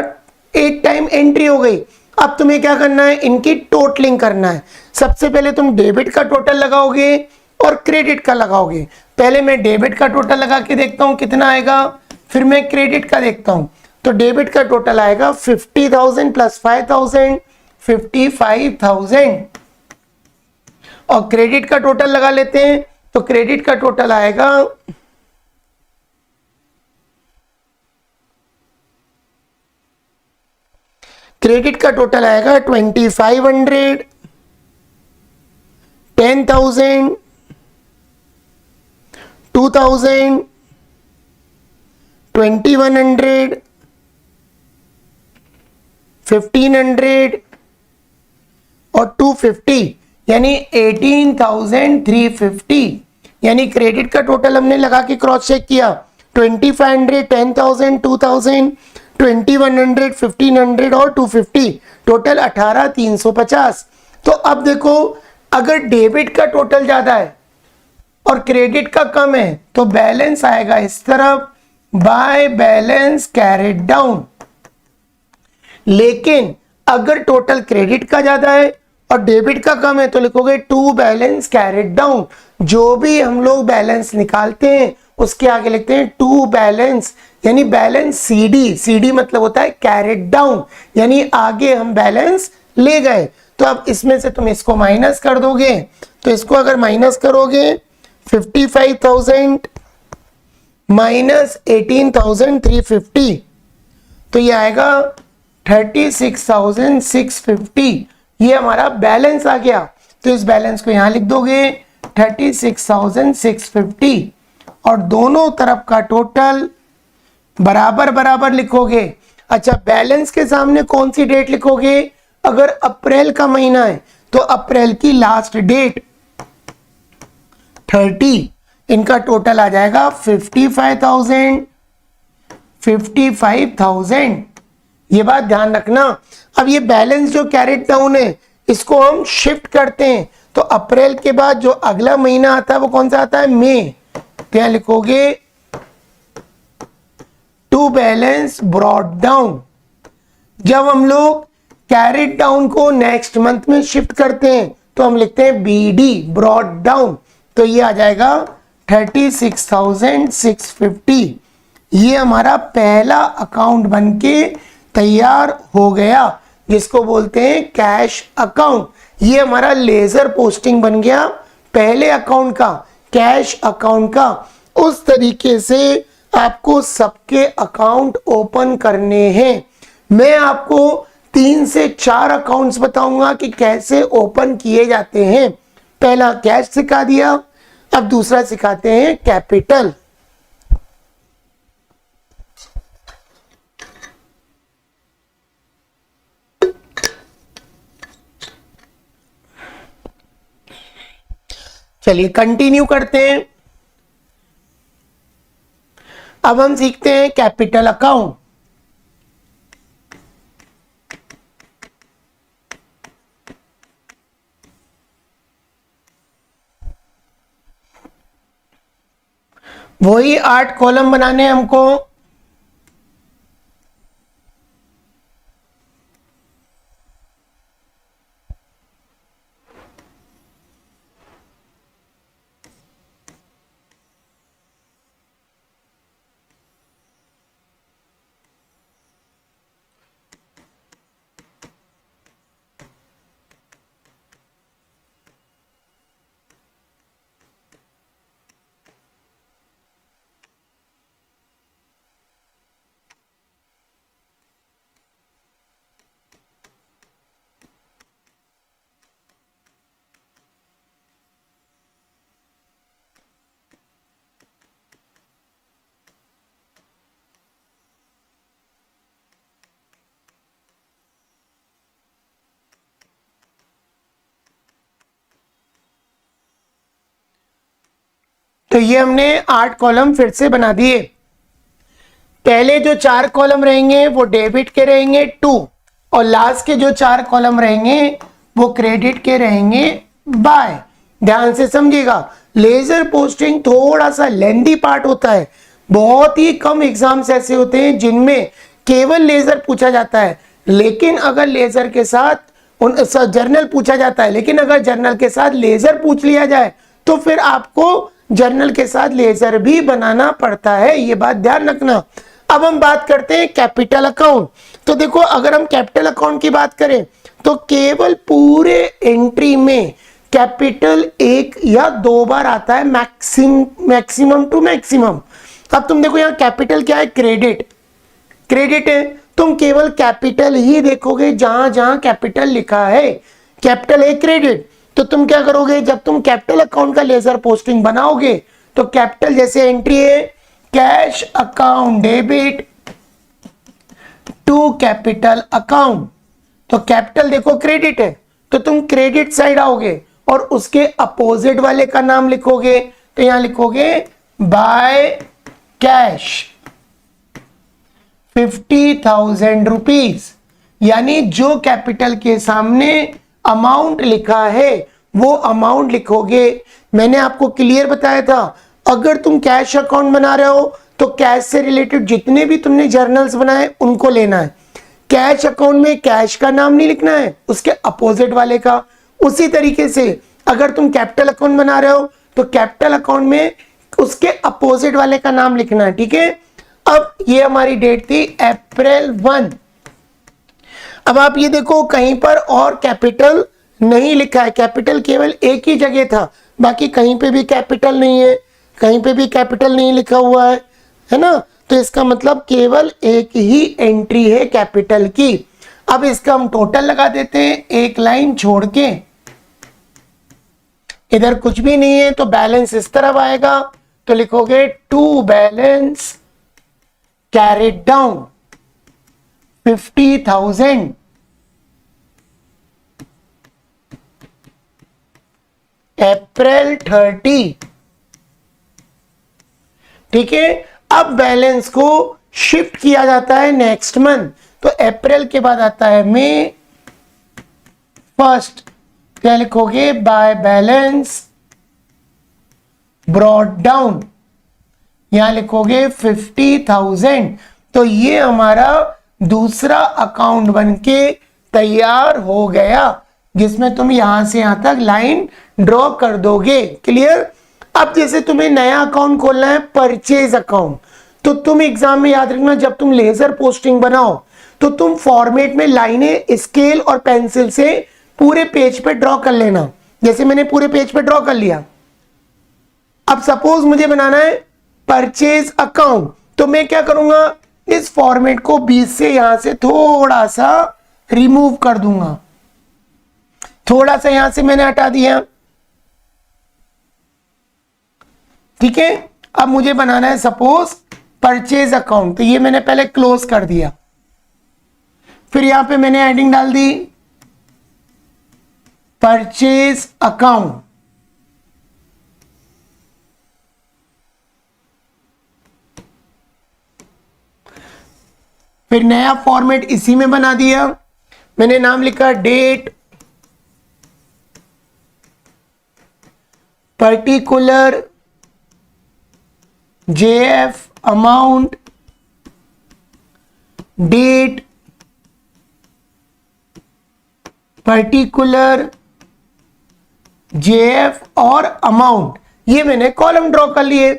8 टाइम एंट्री हो गई। अब तुम्हें क्या करना है, इनकी टोटलिंग करना है। सबसे पहले तुम डेबिट का टोटल लगाओगे और क्रेडिट का लगाओगे। पहले मैं डेबिट का टोटल लगा के देखता हूं कितना आएगा, फिर मैं क्रेडिट का देखता हूं। तो डेबिट का टोटल आएगा 50,000 प्लस 5,000, 55,000। और क्रेडिट का टोटल लगा लेते हैं। तो क्रेडिट का टोटल आएगा क्रेडिट का टोटल आएगा 2500, 10,000, 2,000, 2100, 1500 और 250, यानी 18,350। यानी क्रेडिट का टोटल हमने लगा के क्रॉस चेक किया, 2500, 10,000, 2,000, 2100, 1500 और 250, टोटल 18,350। तो अब देखो, अगर डेबिट का टोटल ज्यादा है और क्रेडिट का कम है तो बैलेंस आएगा इस तरफ, बाय बैलेंस कैरिड डाउन। लेकिन अगर टोटल क्रेडिट का ज्यादा है और डेबिट का कम है तो लिखोगे टू बैलेंस कैरिड डाउन। जो भी हम लोग बैलेंस निकालते हैं उसके आगे लिखते हैं टू बैलेंस, यानी बैलेंस सीडी। सीडी मतलब होता है कैरिड डाउन, यानी आगे हम बैलेंस ले गए। तो अब इसमें से तुम इसको माइनस कर दोगे, तो इसको अगर माइनस करोगे 55,000 माइनस 18,350, तो ये आएगा 36,650। ये हमारा बैलेंस आ गया। तो इस बैलेंस को यहां लिख दोगे 36,650 और दोनों तरफ का टोटल बराबर बराबर लिखोगे। अच्छा, बैलेंस के सामने कौन सी डेट लिखोगे? अगर अप्रैल का महीना है तो अप्रैल की लास्ट डेट 30, इनका टोटल आ जाएगा 55,000। ये बात ध्यान रखना। अब ये बैलेंस जो कैरिड डाउन है इसको हम शिफ्ट करते हैं, तो अप्रैल के बाद जो अगला महीना आता है वो कौन सा आता है? मई। तो यहां लिखोगे टू बैलेंस ब्रॉट डाउन। जब हम लोग कैरिड डाउन को नेक्स्ट मंथ में शिफ्ट करते हैं तो हम लिखते हैं बीडी, ब्रॉट डाउन। तो ये आ जाएगा 36,650। ये हमारा पहला अकाउंट बनके तैयार हो गया, जिसको बोलते हैं कैश अकाउंट। ये हमारा लेजर पोस्टिंग बन गया पहले अकाउंट का, कैश अकाउंट का। उस तरीके से आपको सबके अकाउंट ओपन करने हैं। मैं आपको 3 से 4 अकाउंट्स बताऊंगा कि कैसे ओपन किए जाते हैं। पहला कैश सिखा दिया, अब दूसरा सिखाते हैं कैपिटल। चलिए कंटिन्यू करते हैं। अब हम सीखते हैं कैपिटल अकाउंट। वही 8 कॉलम बनाने हमको। तो ये हमने 8 कॉलम फिर से बना दिए। पहले जो 4 कॉलम रहेंगे वो डेबिट के रहेंगे 2, और लास्ट के जो 4 कॉलम रहेंगे वो क्रेडिट के रहेंगे बाय। ध्यान से समझिएगा, लेजर पोस्टिंग थोड़ा सा लेंदी पार्ट होता है। बहुत ही कम एग्जाम्स ऐसे होते हैं जिनमें केवल लेजर पूछा जाता है, लेकिन अगर लेजर के साथ जर्नल पूछा जाता है, लेकिन अगर जर्नल के साथ लेजर पूछ लिया जाए तो फिर आपको जर्नल के साथ लेजर भी बनाना पड़ता है, ये बात ध्यान रखना। अब हम बात करते हैं कैपिटल अकाउंट। तो देखो, अगर हम कैपिटल अकाउंट की बात करें तो केवल पूरे एंट्री में कैपिटल 1 या 2 बार आता है, मैक्सिमम टू मैक्सिमम। अब तुम देखो यहाँ कैपिटल क्या है, क्रेडिट। क्रेडिट है, तुम केवल कैपिटल ही देखोगे जहां जहां कैपिटल लिखा है। कैपिटल है क्रेडिट, तो तुम क्या करोगे, जब तुम कैपिटल अकाउंट का लेजर पोस्टिंग बनाओगे तो कैपिटल जैसे एंट्री है cash account debit to capital account, तो कैपिटल देखो क्रेडिट है, तो तुम क्रेडिट साइड आओगे और उसके अपोजिट वाले का नाम लिखोगे। तो यहां लिखोगे बाय कैश 50,000 रुपीज, यानी जो कैपिटल के सामने अमाउंट लिखा है वो अमाउंट लिखोगे। मैंने आपको क्लियर बताया था, अगर तुम कैश अकाउंट बना रहे हो तो कैश से रिलेटेड जितने भी तुमने जर्नल्स बनाए उनको लेना है। कैश अकाउंट में कैश का नाम नहीं लिखना है, उसके अपोजिट वाले का। उसी तरीके से अगर तुम कैपिटल अकाउंट बना रहे हो तो कैपिटल अकाउंट में उसके अपोजिट वाले का नाम लिखना है, ठीक है। अब ये हमारी डेट थी अप्रैल 1। अब आप ये देखो, कहीं पर और कैपिटल नहीं लिखा है, कैपिटल केवल एक ही जगह था, बाकी कहीं पे भी कैपिटल नहीं है, कहीं पे भी कैपिटल नहीं लिखा हुआ है ना। तो इसका मतलब केवल एक ही एंट्री है कैपिटल की। अब इसका हम टोटल लगा देते हैं एक लाइन छोड़ के, इधर कुछ भी नहीं है तो बैलेंस इस तरफ आएगा, तो लिखोगे टू बैलेंस कैरिड डाउन 50,000 अप्रैल 30, ठीक है। अब बैलेंस को शिफ्ट किया जाता है नेक्स्ट मंथ, तो अप्रैल के बाद आता है मई 1। क्या लिखोगे, बाय बैलेंस ब्रॉट डाउन, यहां लिखोगे 50,000। तो ये हमारा दूसरा अकाउंट बनके तैयार हो गया, जिसमें तुम यहां से यहां तक लाइन ड्रॉ कर दोगे। क्लियर। अब जैसे तुम्हें नया अकाउंट खोलना है, परचेज अकाउंट, तो तुम एग्जाम में याद रखना, जब तुम लेजर पोस्टिंग बनाओ तो तुम फॉर्मेट में लाइनें स्केल और पेंसिल से पूरे पेज पे ड्रॉ कर लेना। जैसे मैंने पूरे पेज पे ड्रॉ कर लिया। अब सपोज मुझे बनाना है परचेज अकाउंट, तो मैं क्या करूंगा, इस फॉर्मेट को बीच से यहां से थोड़ा सा रिमूव कर दूंगा। थोड़ा सा यहां से मैंने हटा दिया, ठीक है। अब मुझे बनाना है सपोज परचेज अकाउंट, तो ये मैंने पहले क्लोज कर दिया। फिर यहां पे मैंने हेडिंग डाल दी परचेज अकाउंट। फिर नया फॉर्मेट इसी में बना दिया। मैंने नाम लिखा date particular JF amount, date particular JF और अमाउंट, ये मैंने कॉलम ड्रॉ कर लिए।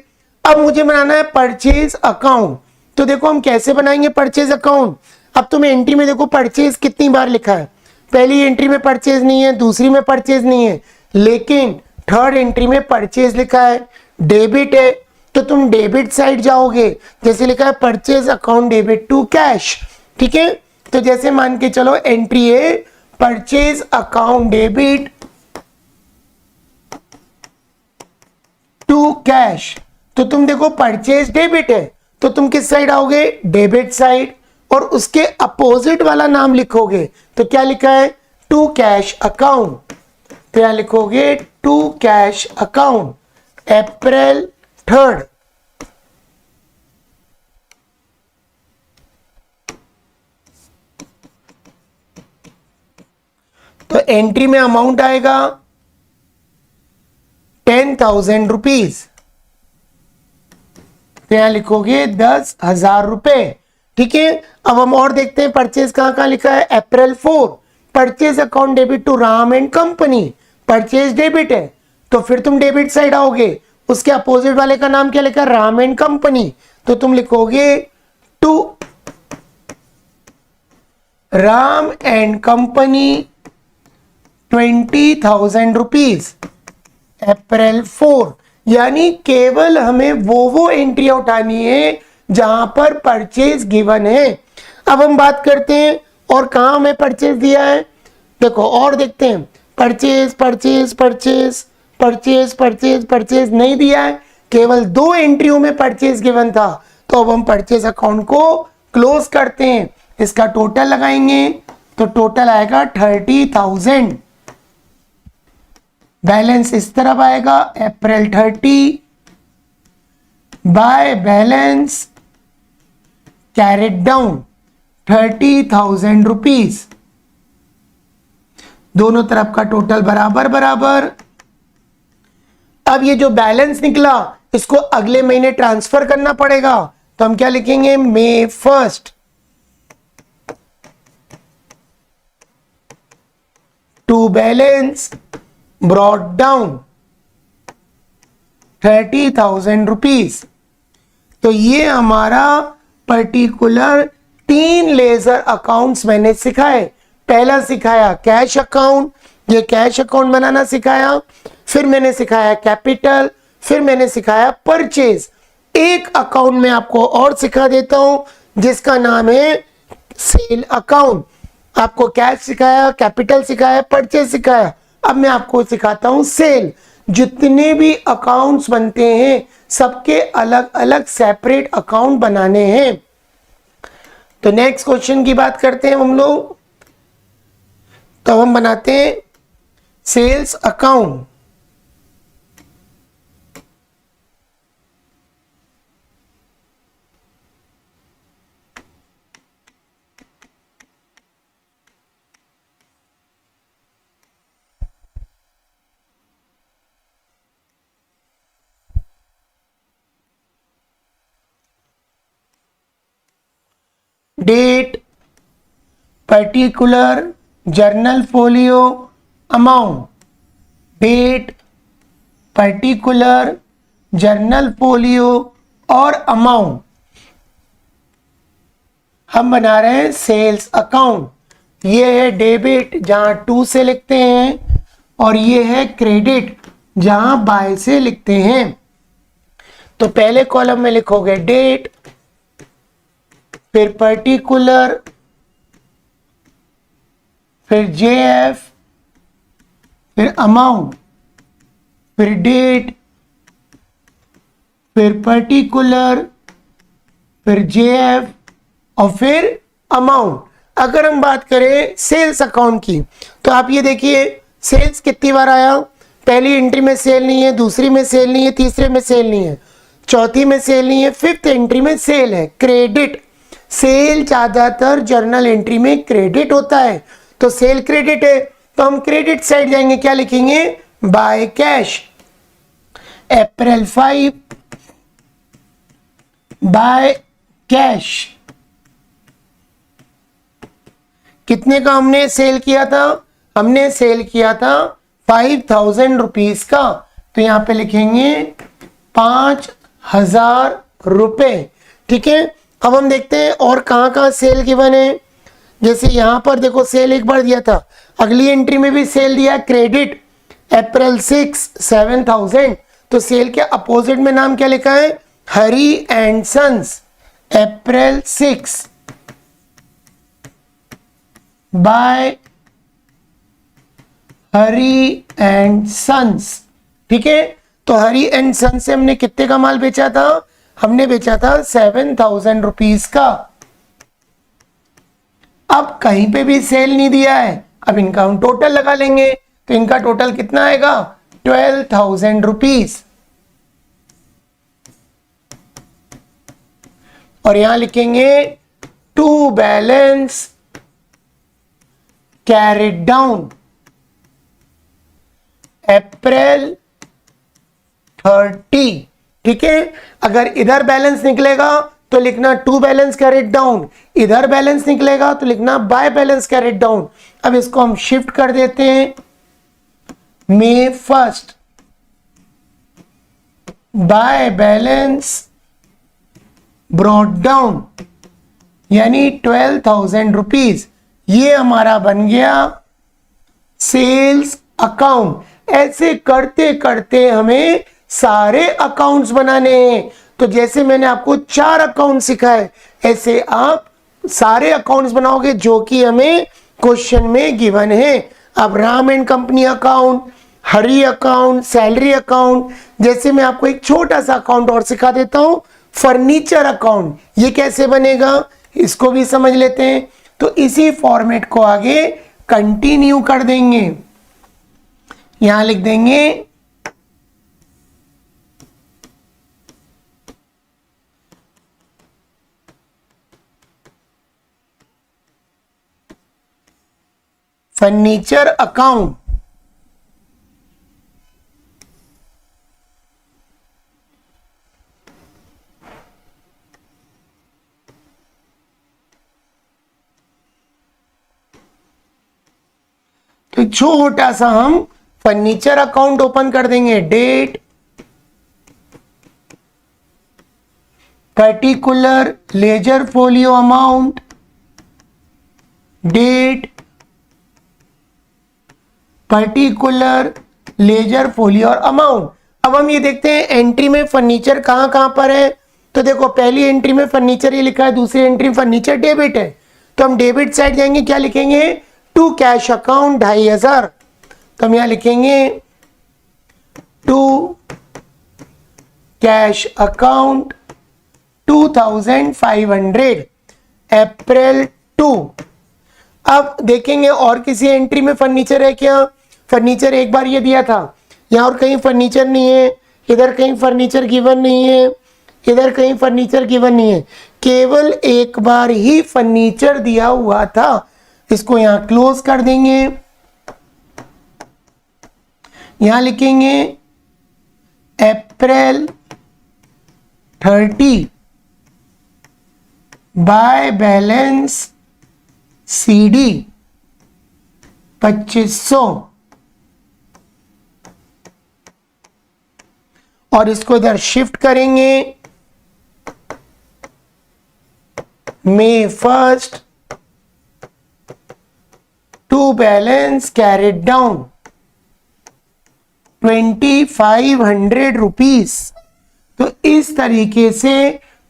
अब मुझे बनाना है परचेज अकाउंट। तो देखो हम कैसे बनाएंगे परचेज अकाउंट। अब तुम्हें एंट्री में देखो परचेज कितनी बार लिखा है, पहली एंट्री में परचेज नहीं है, दूसरी में परचेज नहीं है, लेकिन थर्ड एंट्री में परचेज लिखा है। डेबिट है तो तुम डेबिट साइड जाओगे, जैसे लिखा है purchase account debit to cash, ठीक है। तो जैसे मान के चलो एंट्री है purchase account debit to cash, तो तुम देखो परचेज डेबिट है तो तुम किस साइड आओगे, डेबिट साइड, और उसके अपोजिट वाला नाम लिखोगे। तो क्या लिखा है, टू कैश अकाउंट, तो यहां लिखोगे to cash account April 3rd। तो एंट्री में अमाउंट आएगा 10,000 रुपीज, तो यहां लिखोगे 10,000 रुपए, ठीक है। अब हम और देखते हैं परचेज कहां कहां लिखा है, April 4 purchase account debit to Ram and company, purchase debit है तो फिर तुम डेबिट साइड आओगे, उसके अपोजिट वाले का नाम क्या लिखा है, राम एंड कंपनी, तो तुम लिखोगे to Ram and company 20,000 rupees April 4। यानी केवल हमें वो एंट्री उठानी है जहां पर परचेज गिवन है। अब हम बात करते हैं और कहां हमें परचेज दिया है, देखो और देखते हैं, purchase purchase purchase purchase purchase purchase नहीं दिया है, केवल 2 एंट्रियों में परचेज गिवन था। तो अब हम परचेज अकाउंट को क्लोज करते हैं, इसका टोटल लगाएंगे तो टोटल आएगा 30,000। बैलेंस इस तरफ आएगा अप्रैल 30 by balance carried down 30,000 rupees, दोनों तरफ का टोटल बराबर बराबर। अब ये जो बैलेंस निकला इसको अगले महीने ट्रांसफर करना पड़ेगा, तो हम क्या लिखेंगे, May 1st to balance brought down 30,000 rupees. तो ये हमारा पर्टिकुलर 3 लेजर अकाउंट्स मैंने सिखाए। पहला सिखाया कैश अकाउंट, ये कैश अकाउंट बनाना सिखाया, फिर मैंने सिखाया कैपिटल, फिर मैंने सिखाया परचेज। एक अकाउंट में आपको और सिखा देता हूं जिसका नाम है सेल अकाउंट। आपको कैश सिखाया, कैपिटल सिखाया, परचेज सिखाया, अब मैं आपको सिखाता हूं सेल। जितने भी अकाउंट्स बनते हैं सबके अलग अलग सेपरेट अकाउंट बनाने हैं। तो नेक्स्ट क्वेश्चन की बात करते हैं हम लोग, तो हम बनाते हैं sales account. Date particular journal folio amount, date particular journal folio और अमाउंट। हम बना रहे हैं सेल्स अकाउंट। ये है डेबिट जहां टू से लिखते हैं, और ये है क्रेडिट जहां बाय से लिखते हैं। तो पहले कॉलम में लिखोगे डेट, फिर पर्टिकुलर, फिर जेएफ, फिर अमाउंट, फिर डेट, फिर पर्टिकुलर, फिर जेएफ और फिर अमाउंट। अगर हम बात करें सेल्स अकाउंट की, तो आप ये देखिए सेल्स कितनी बार आया। पहली एंट्री में सेल नहीं है, दूसरी में सेल नहीं है, तीसरे में सेल नहीं है, चौथी में सेल नहीं है, फिफ्थ एंट्री में सेल है। क्रेडिट, सेल ज्यादातर जर्नल एंट्री में क्रेडिट होता है, तो सेल क्रेडिट है, तो हम क्रेडिट साइड जाएंगे, क्या लिखेंगे, by cash. April 5 by cash. कितने का हमने सेल किया था, हमने सेल किया था 5000 रुपीज का, तो यहां पे लिखेंगे 5000 रुपए। ठीक है, अब हम देखते हैं और कहां कहां सेल गिवन है। जैसे यहां पर देखो सेल एक बार दिया था, अगली एंट्री में भी सेल दिया क्रेडिट, अप्रैल 6 7000, तो सेल के अपोजिट में नाम क्या लिखा है, Hari and sons. April 6 by Hari and sons. ठीक है, तो हरी एंड सन्स से हमने कितने का माल बेचा था, हमने बेचा था 7000 रुपीज का। अब कहीं पे भी सेल नहीं दिया है, अब इनका हम टोटल लगा लेंगे, तो इनका टोटल कितना आएगा, 12000 रुपीज। और यहां लिखेंगे टू बैलेंस कैरिड डाउन अप्रैल 30। ठीक है, अगर इधर बैलेंस निकलेगा तो लिखना टू बैलेंस कैरिड डाउन, इधर बैलेंस निकलेगा तो लिखना बाय बैलेंस कैरिड डाउन। अब इसको हम शिफ्ट कर देते हैं, May 1 by balance brought down, यानी 12000 रुपीज। ये हमारा बन गया सेल्स अकाउंट। ऐसे करते करते हमें सारे अकाउंट्स बनाने हैं। तो जैसे मैंने आपको 4 अकाउंट सिखाए, ऐसे आप सारे अकाउंट्स बनाओगे जो कि हमें क्वेश्चन में गिवन है। अब Ram and company account, Hari account, salary account, जैसे मैं आपको एक छोटा सा अकाउंट और सिखा देता हूं, फर्नीचर अकाउंट। ये कैसे बनेगा इसको भी समझ लेते हैं। तो इसी फॉर्मेट को आगे कंटिन्यू कर देंगे। यहां लिख देंगे फर्नीचर अकाउंट। तो छोटा सा हम फर्नीचर अकाउंट ओपन कर देंगे। Date, particular, ledger folio amount, date, particular, ledger folio और अमाउंट। अब हम ये देखते हैं एंट्री में फर्नीचर कहां कहां पर है। तो देखो पहली एंट्री में फर्नीचर ये लिखा है, दूसरी एंट्री में फर्नीचर डेबिट है, तो हम डेबिट साइड जाएंगे, क्या लिखेंगे, टू कैश अकाउंट 2500। तो हम यहां लिखेंगे टू कैश अकाउंट 2500 अप्रैल 2। अब देखेंगे और किसी एंट्री में फर्नीचर है क्या। फर्नीचर एक बार ये दिया था, यहां और कहीं फर्नीचर नहीं है, इधर कहीं फर्नीचर गिवन नहीं है, इधर कहीं फर्नीचर गिवन नहीं है, केवल एक बार ही फर्नीचर दिया हुआ था। इसको यहां क्लोज कर देंगे। यहां लिखेंगे अप्रैल 30 बाय बैलेंस सीडी 2500, और इसको इधर शिफ्ट करेंगे May 1st to balance carried down 2500 rupees. तो इस तरीके से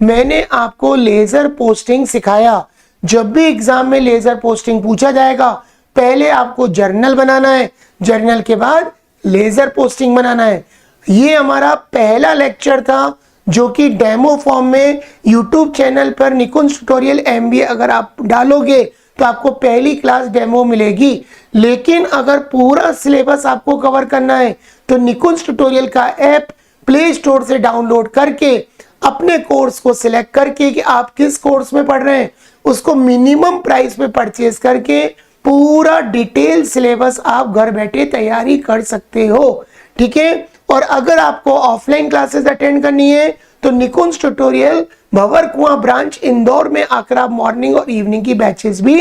मैंने आपको लेजर पोस्टिंग सिखाया। जब भी एग्जाम में लेजर पोस्टिंग पूछा जाएगा, पहले आपको जर्नल बनाना है, जर्नल के बाद लेजर पोस्टिंग बनाना है। ये हमारा पहला लेक्चर था जो कि डेमो फॉर्म में यूट्यूब चैनल पर निकुंज ट्यूटोरियल MBA अगर आप डालोगे तो आपको पहली क्लास डेमो मिलेगी। लेकिन अगर पूरा सिलेबस आपको कवर करना है तो निकुंज ट्यूटोरियल का ऐप प्ले स्टोर से डाउनलोड करके अपने कोर्स को सिलेक्ट करके कि आप किस कोर्स में पढ़ रहे हैं, उसको मिनिमम प्राइस पे परचेज करके पूरा डिटेल सिलेबस आप घर बैठे तैयारी कर सकते हो। ठीक है। और अगर आपको ऑफलाइन क्लासेस अटेंड करनी है तो निकुंज ट्यूटोरियल भंवर कुआं ब्रांच इंदौर में आकर आप मॉर्निंग और इवनिंग की बैचेस भी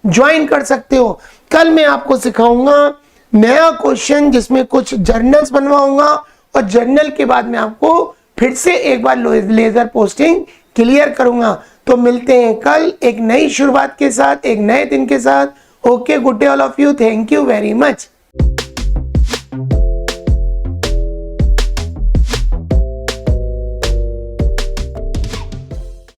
ज्वाइन कर सकते हो। कल मैं आपको सिखाऊंगा नया क्वेश्चन जिसमें कुछ जर्नल्स बनवाऊंगा और जर्नल के बाद मैं आपको फिर से एक बार लेजर पोस्टिंग क्लियर करूंगा। तो मिलते हैं कल एक नई शुरुआत के साथ, एक नए दिन के साथ। Okay, good day all of you. Thank you very much.